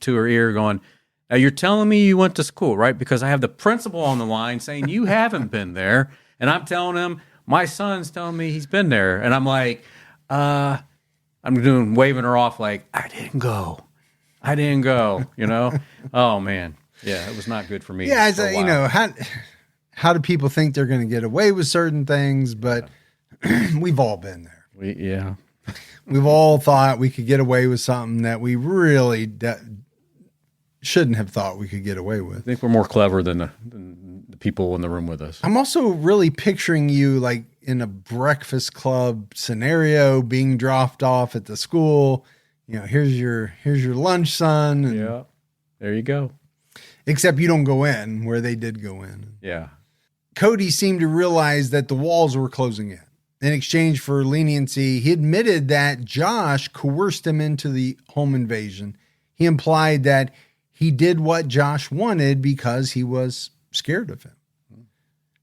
to her ear going, now you're telling me you went to school, right? Because I have the principal on the line saying you haven't been there. And I'm telling him, my son's telling me he's been there. And I'm like, waving her off like, I didn't go. Oh, man. Yeah, it was not good for me. Yeah, how do people think they're going to get away with certain things? But we've all been there. We've all thought we could get away with something that we really shouldn't have thought we could get away with. I think we're more clever than the people in the room with us. I'm also really picturing you like in a Breakfast Club scenario, being dropped off at the school. Here's your lunch, son. And, yeah, there you go. Except you don't go in where they did go in. Yeah. Cody seemed to realize that the walls were closing in. In exchange for leniency, he admitted that Josh coerced him into the home invasion. He implied that he did what Josh wanted because he was scared of him.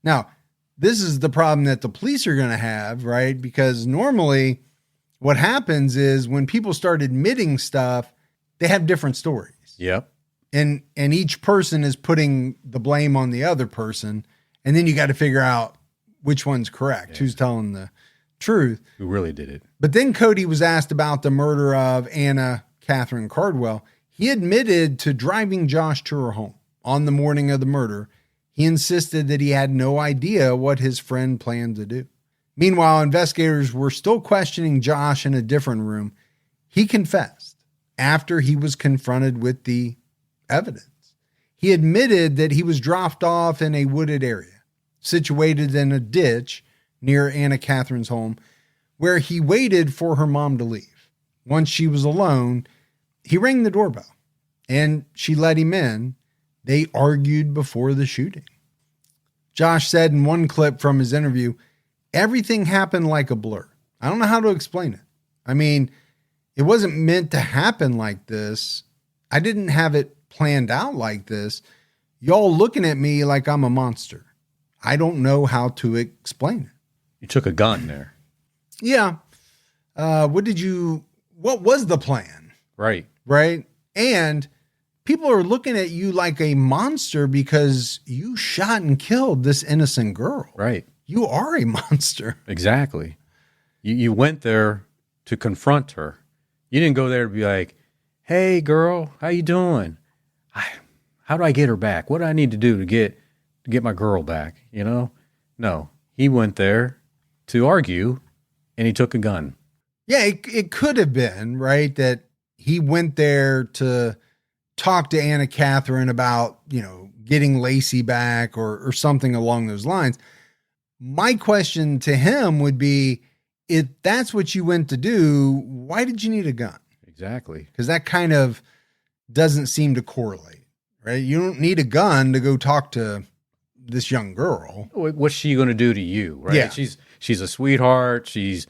Now, this is the problem that the police are going to have, right? Because normally what happens is when people start admitting stuff, they have different stories. Yep. And each person is putting the blame on the other person. And then you got to figure out which one's correct, who's telling the truth. Who really did it. But then Cody was asked about the murder of Anna Catherine Cardwell. He admitted to driving Josh to her home on the morning of the murder. He insisted that he had no idea what his friend planned to do. Meanwhile, investigators were still questioning Josh in a different room. He confessed after he was confronted with the evidence. He admitted that he was dropped off in a wooded area, situated in a ditch near Anna Catherine's home, where he waited for her mom to leave. Once she was alone, he rang the doorbell, and she let him in. They argued before the shooting. Josh said in one clip from his interview, everything happened like a blur. I don't know how to explain it. I mean, it wasn't meant to happen like this. I didn't have it planned out like this. Y'all looking at me like I'm a monster. I don't know how to explain it. You took a gun there. Yeah. What was the plan? Right. Right. And people are looking at you like a monster because you shot and killed this innocent girl. Right. You are a monster. Exactly. You went there to confront her. You didn't go there to be like, hey, girl, how you doing? How do I get her back? What do I need to do to get my girl back? No, he went there to argue, and he took a gun. Yeah, it could have been, right, that he went there to talk to Anna Catherine about, getting Lacey back or something along those lines. My question to him would be, if that's what you went to do, why did you need a gun? Exactly. Because that kind of doesn't seem to correlate, right? You don't need a gun to go talk to this young girl. What's she going to do to you, right? Yeah. She's a sweetheart. She's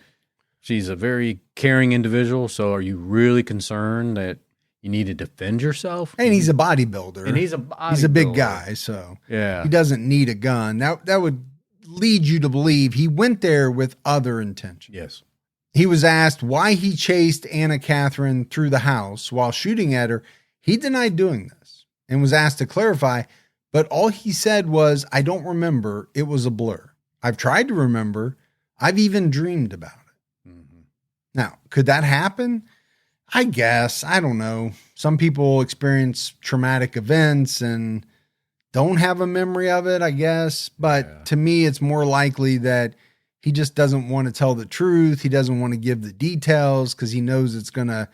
she's a very caring individual. So are you really concerned that you need to defend yourself? And he's a bodybuilder. And he's a big guy, so yeah, he doesn't need a gun. That would lead you to believe he went there with other intentions. Yes. He was asked why he chased Anna Catherine through the house while shooting at her. He denied doing this and was asked to clarify, but all he said was, "I don't remember. It was a blur. I've tried to remember. I've even dreamed about it." Mm-hmm. Now, could that happen? I guess. I don't know. Some people experience traumatic events and don't have a memory of it, I guess. But to me, it's more likely that he just doesn't want to tell the truth. He doesn't want to give the details because he knows it's going to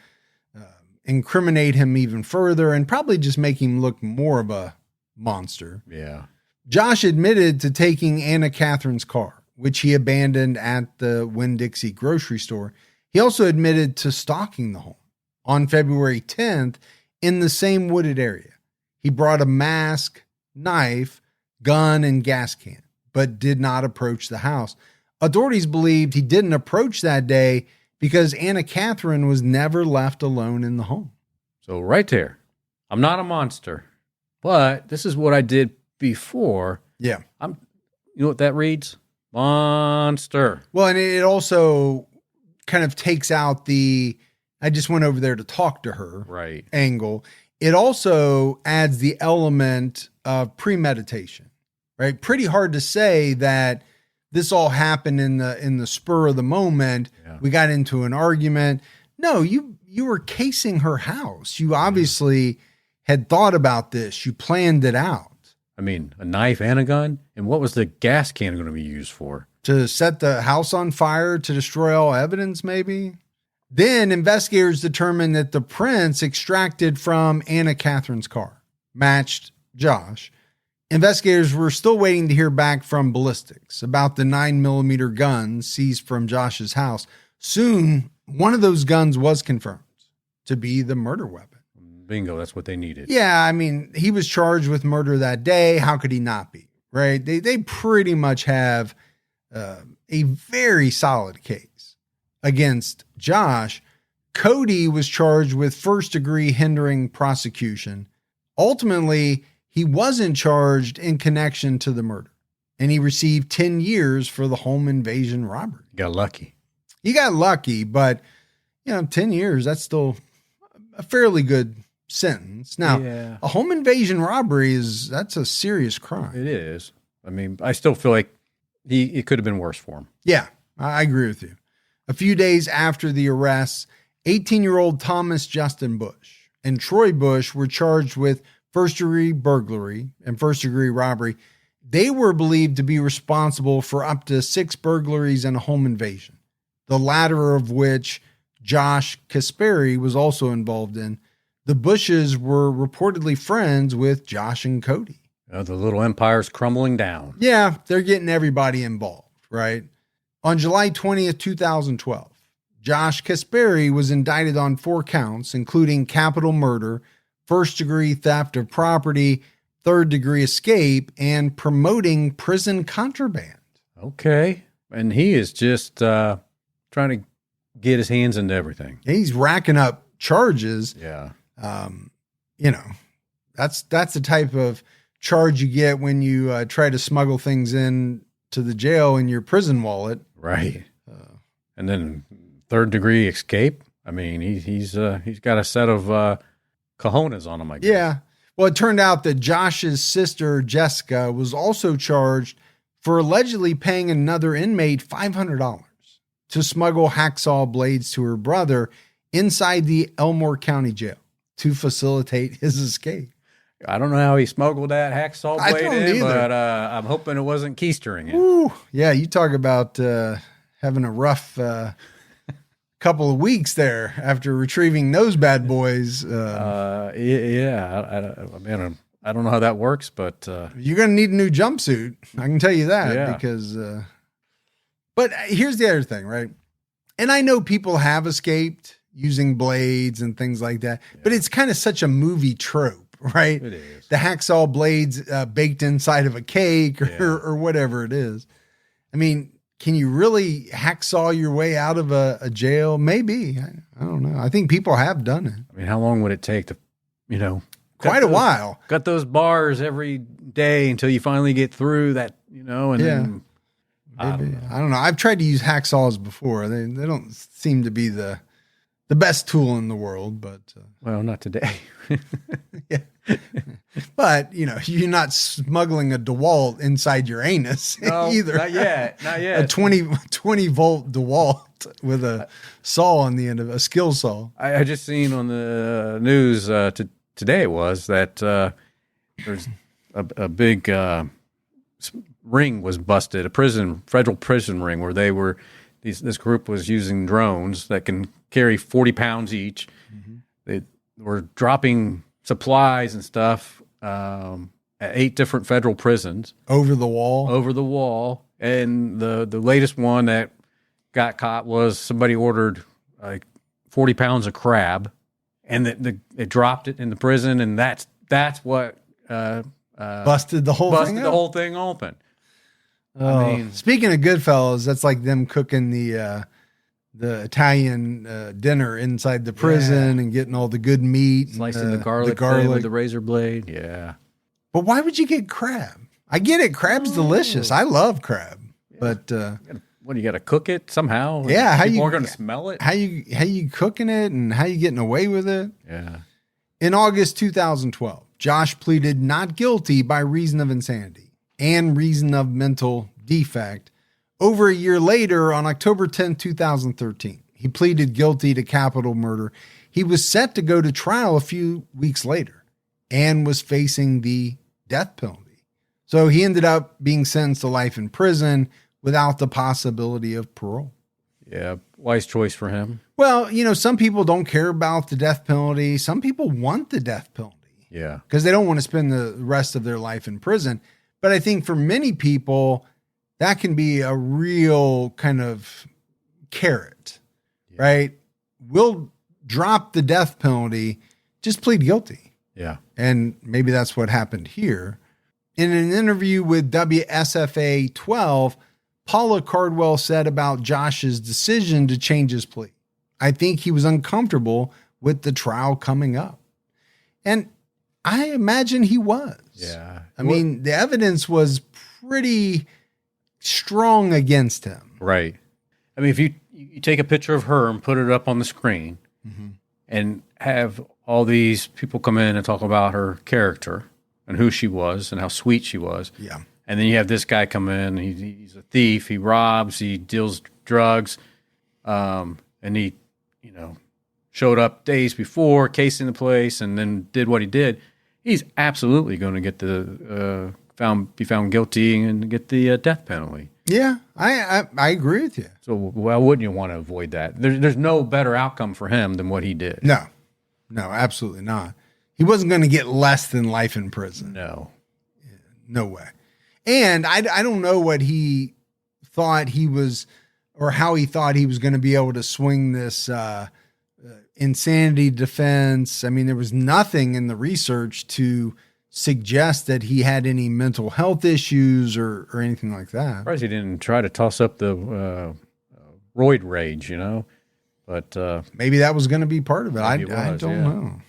incriminate him even further and probably just make him look more of a monster. Yeah. Josh admitted to taking Anna Catherine's car, which he abandoned at the Winn-Dixie grocery store. He also admitted to stalking the home on February 10th in the same wooded area. He brought a mask, knife, gun, and gas can, but did not approach the house. Authorities believed he didn't approach that day because Anna Catherine was never left alone in the home. So right there, I'm not a monster, but this is what I did before. Yeah. You know what that reads? Monster. Well, and it also kind of takes out the, I just went over there to talk to her right angle. It also adds the element of premeditation, right? Pretty hard to say that this all happened in the spur of the moment. Yeah. We got into an argument. No, you were casing her house. You obviously had thought about this. You planned it out. I mean, a knife and a gun? And what was the gas can going to be used for? To set the house on fire, to destroy all evidence, maybe? Then investigators determined that the prints extracted from Anna Catherine's car matched Josh. Investigators were still waiting to hear back from ballistics about the 9mm gun seized from Josh's house. Soon, one of those guns was confirmed to be the murder weapon. Bingo, that's what they needed. Yeah, I mean, he was charged with murder that day. How could he not be, right? They pretty much have a very solid case against Josh. Cody was charged with first-degree hindering prosecution. Ultimately, he wasn't charged in connection to the murder, and he received 10 years for the home invasion robbery. Got lucky. He got lucky, but 10 years, that's still a fairly good sentence. Now, a home invasion robbery that's a serious crime. It is. I mean, I still feel like it could have been worse for him. Yeah, I agree with you. A few days after the arrests, 18-year-old Thomas Justin Bush and Troy Bush were charged with first-degree burglary and first-degree robbery. They were believed to be responsible for up to 6 burglaries and a home invasion, the latter of which Josh Kasperi was also involved in. The Bushes were reportedly friends with Josh and Cody. The little empire's crumbling down. Yeah, they're getting everybody involved, right? On July 20th, 2012, Josh Kasperi was indicted on 4 counts, including capital murder, first-degree theft of property, third-degree escape, and promoting prison contraband. Okay. And he is just trying to get his hands into everything. He's racking up charges. Yeah. That's the type of charge you get when you try to smuggle things in to the jail in your prison wallet. Right. And then third-degree escape. I mean, he's got a set of cojones on him, I guess. Yeah. Well, it turned out that Josh's sister, Jessica, was also charged for allegedly paying another inmate $500 to smuggle hacksaw blades to her brother inside the Elmore County Jail to facilitate his escape. I don't know how he smuggled that hacksaw blade in, either. But I'm hoping it wasn't keystering it. Ooh, yeah, you talk about having a rough couple of weeks there after retrieving those bad boys. I don't know how that works, but you're going to need a new jumpsuit. I can tell you that because. But here's the other thing, right? And I know people have escaped using blades and things like that, but it's kind of such a movie trope, right? It is. The hacksaw blades baked inside of a cake or whatever it is. I mean, can you really hacksaw your way out of a jail? Maybe. I don't know. I think people have done it. I mean, how long would it take to, Quite a while. Cut those bars every day until you finally get through that, and then I don't know. I've tried to use hacksaws before. They don't seem to be the best tool in the world, but well, not today. Yeah. But you're not smuggling a DeWalt inside your anus either. Not yet. A 20 volt DeWalt with a saw on the end of a skill saw. I just seen on the news today it was that there's a big ring was busted, federal prison ring where they were this group was using drones that can carry 40 pounds each. Mm-hmm. They were dropping supplies and stuff at 8 different federal prisons over the wall. And the latest one that got caught was somebody ordered like 40 pounds of crab, and it dropped it in the prison, and that's what busted the whole thing open. Oh, I mean, speaking of Goodfellas, that's like them cooking the Italian dinner inside the prison and getting all the good meat, slicing the garlic with the razor blade. Yeah, but why would you get crab? I get it, crab's delicious. I love crab, but what, you got to cook it somehow? Yeah, how people you are going to smell it? How you cooking it, and how you getting away with it? Yeah. In August 2012, Josh pleaded not guilty by reason of insanity and reason of mental defect. Over a year later, on October 10, 2013, he pleaded guilty to capital murder. He was set to go to trial a few weeks later and was facing the death penalty. So he ended up being sentenced to life in prison without the possibility of parole. Yeah, wise choice for him. Well, some people don't care about the death penalty. Some people want the death penalty. Yeah. Because they don't want to spend the rest of their life in prison. But I think for many people, that can be a real kind of carrot, right? We'll drop the death penalty, just plead guilty. Yeah. And maybe that's what happened here. In an interview with WSFA 12, Paula Cardwell said about Josh's decision to change his plea, I think he was uncomfortable with the trial coming up. And I imagine he was. Yeah. I mean, the evidence was pretty strong against him. Right. I mean, if you take a picture of her and put it up on the screen and have all these people come in and talk about her character and who she was and how sweet she was. Yeah. And then you have this guy come in, he's a thief, he robs, he deals drugs, and he, showed up days before, casing the place, and then did what he did. He's absolutely going to get be found guilty and get the death penalty. Yeah, I agree with you. So why wouldn't you want to avoid that? There's no better outcome for him than what he did. No, absolutely not. He wasn't going to get less than life in prison. No. Yeah, no way. And I don't know what he thought he was, or how he thought he was going to be able to swing this insanity defense. I mean, there was nothing in the research to suggest that he had any mental health issues or anything like that. I'm surprised he didn't try to toss up the roid rage, but maybe that was going to be part of it. I don't know.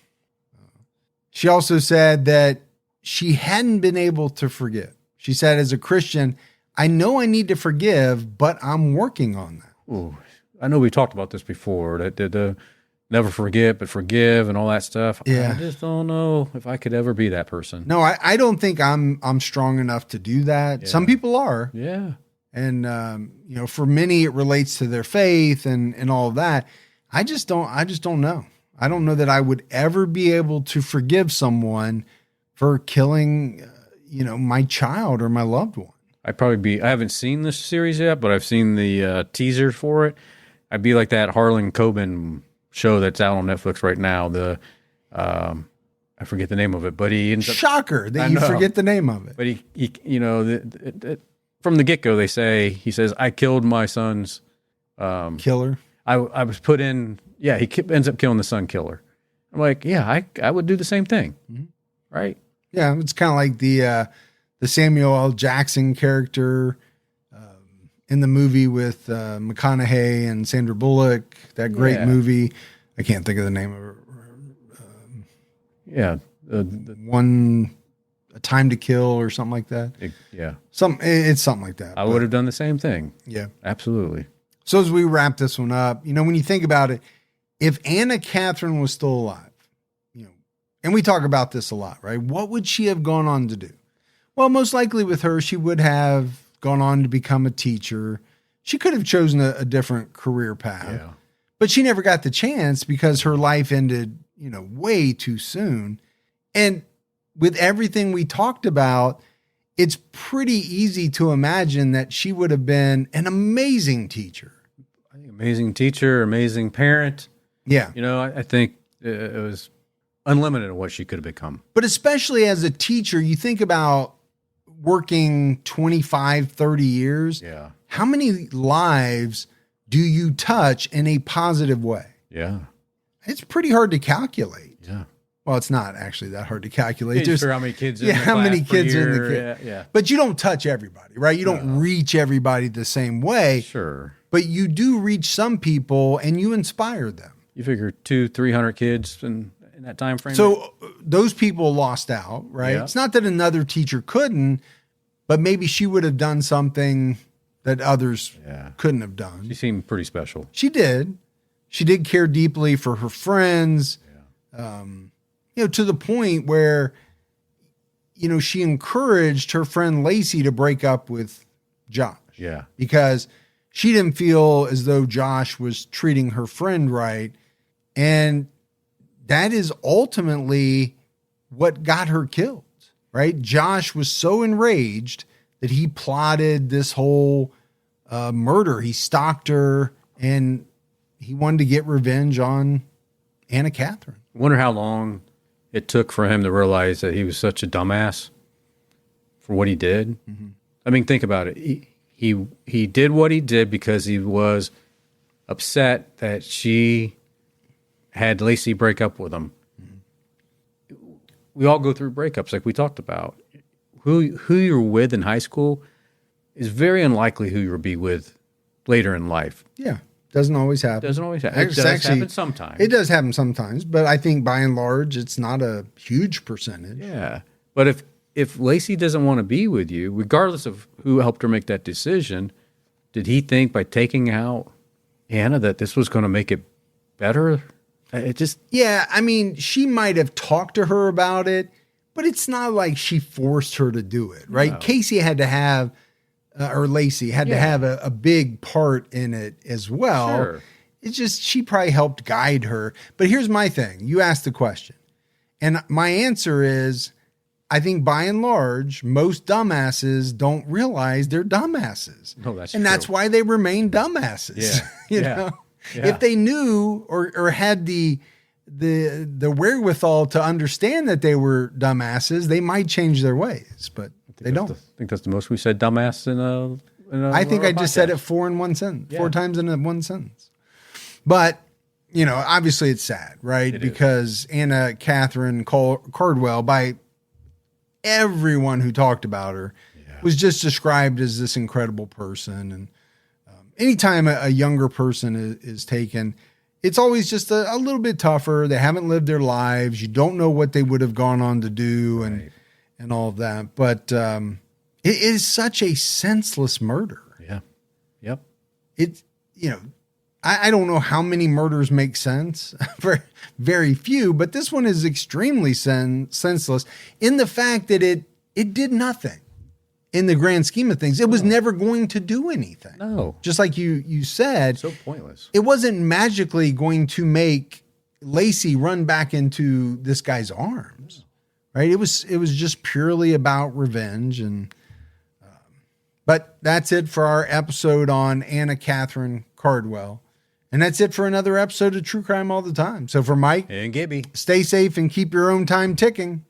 She also said that she hadn't been able to forgive. She said, as a Christian, I know I need to forgive, but I'm working on that. Ooh, I know we talked about this before, that the never forget, but forgive and all that stuff. Yeah. I just don't know if I could ever be that person. No, I don't think I'm strong enough to do that. Yeah. Some people are. Yeah. And, for many, it relates to their faith and all of that. I just don't know. I don't know that I would ever be able to forgive someone for killing, my child or my loved one. I haven't seen this series yet, but I've seen the teaser for it. I'd be like that Harlan Coben show that's out on Netflix right now. I forget the name of it, but he ends up, shocker that you forget the name of it. But he from the get-go, he says, I killed my son's killer. I was put in. Yeah, he ends up killing the son killer. I'm like, yeah, I would do the same thing, right? Yeah, it's kind of like the Samuel L. Jackson character. in the movie with McConaughey and Sandra Bullock, that great movie. I can't think of the name of it. A Time to Kill or something like that. It's something like that. I would have done the same thing. Yeah, absolutely. So as we wrap this one up, when you think about it, if Anna Catherine was still alive, and we talk about this a lot, right? What would she have gone on to do? Well, most likely with her, she would have gone on to become a teacher. She could have chosen a different career path, but she never got the chance because her life ended, way too soon. And with everything we talked about, it's pretty easy to imagine that she would have been an amazing teacher. Amazing teacher, amazing parent. Yeah. I think it was unlimited of what she could have become. But especially as a teacher, you think about working 25, 30 years. Yeah. How many lives do you touch in a positive way? Yeah. It's pretty hard to calculate. Yeah. Well, it's not actually that hard to calculate. Just for how many kids in the how class many kids per in the year. kid. Yeah. But you don't touch everybody, right? You don't reach everybody the same way. Sure. But you do reach some people and you inspire them. You figure 200-300 kids in that time frame. So those people lost out, right? Yeah. It's not that another teacher couldn't, but maybe she would have done something that others couldn't have done. She seemed pretty special. She did. She did care deeply for her friends, to the point where, she encouraged her friend Lacey to break up with Josh. Yeah. Because she didn't feel as though Josh was treating her friend right. And that is ultimately what got her killed, right? Josh was so enraged that he plotted this whole murder. He stalked her and he wanted to get revenge on Anna Catherine. I wonder how long it took for him to realize that he was such a dumbass for what he did. Mm-hmm. I mean, think about it. He did what he did because he was upset that she had Lacey break up with him. Mm-hmm. We all go through breakups like we talked about. Who you're with in high school is very unlikely who you'll be with later in life. Yeah. Doesn't always happen. It does happen sometimes. It does happen sometimes, but I think by and large, it's not a huge percentage. Yeah. But if Lacey doesn't want to be with you, regardless of who helped her make that decision, did he think by taking out Anna that this was going to make it better? Yeah, I mean, she might have talked to her about it, but it's not like she forced her to do it, right? No. Casey had to have, or Lacey had to have a big part in it as well. Sure. It's just, she probably helped guide her. But here's my thing. You asked the question. And my answer is, I think by and large, most dumbasses don't realize they're dumbasses. No, that's and true. That's why they remain dumbasses. Yeah. you know? Yeah. If they knew or had the wherewithal to understand that they were dumbasses, they might change their ways, but they don't. I think that's the most we said dumbass in a I think I podcast. just said it 4 in one sentence, 4 times in one sentence. But, obviously it's sad, right? Because Anna Catherine Cardwell, by everyone who talked about her, was just described as this incredible person. And anytime a younger person is taken, it's always just a little bit tougher. They haven't lived their lives. You don't know what they would have gone on to do and all of that. But it is such a senseless murder. Yeah. Yep. It's, I don't know how many murders make sense. Very few, but this one is extremely senseless in the fact that it did nothing in the grand scheme of things. It was never going to do anything. No. Just like you said. So pointless. It wasn't magically going to make Lacey run back into this guy's arms. Right? It was just purely about revenge. And but that's it for our episode on Anna Catherine Cardwell. And that's it for another episode of True Crime All the Time. So for Mike and Gibby, stay safe and keep your own time ticking.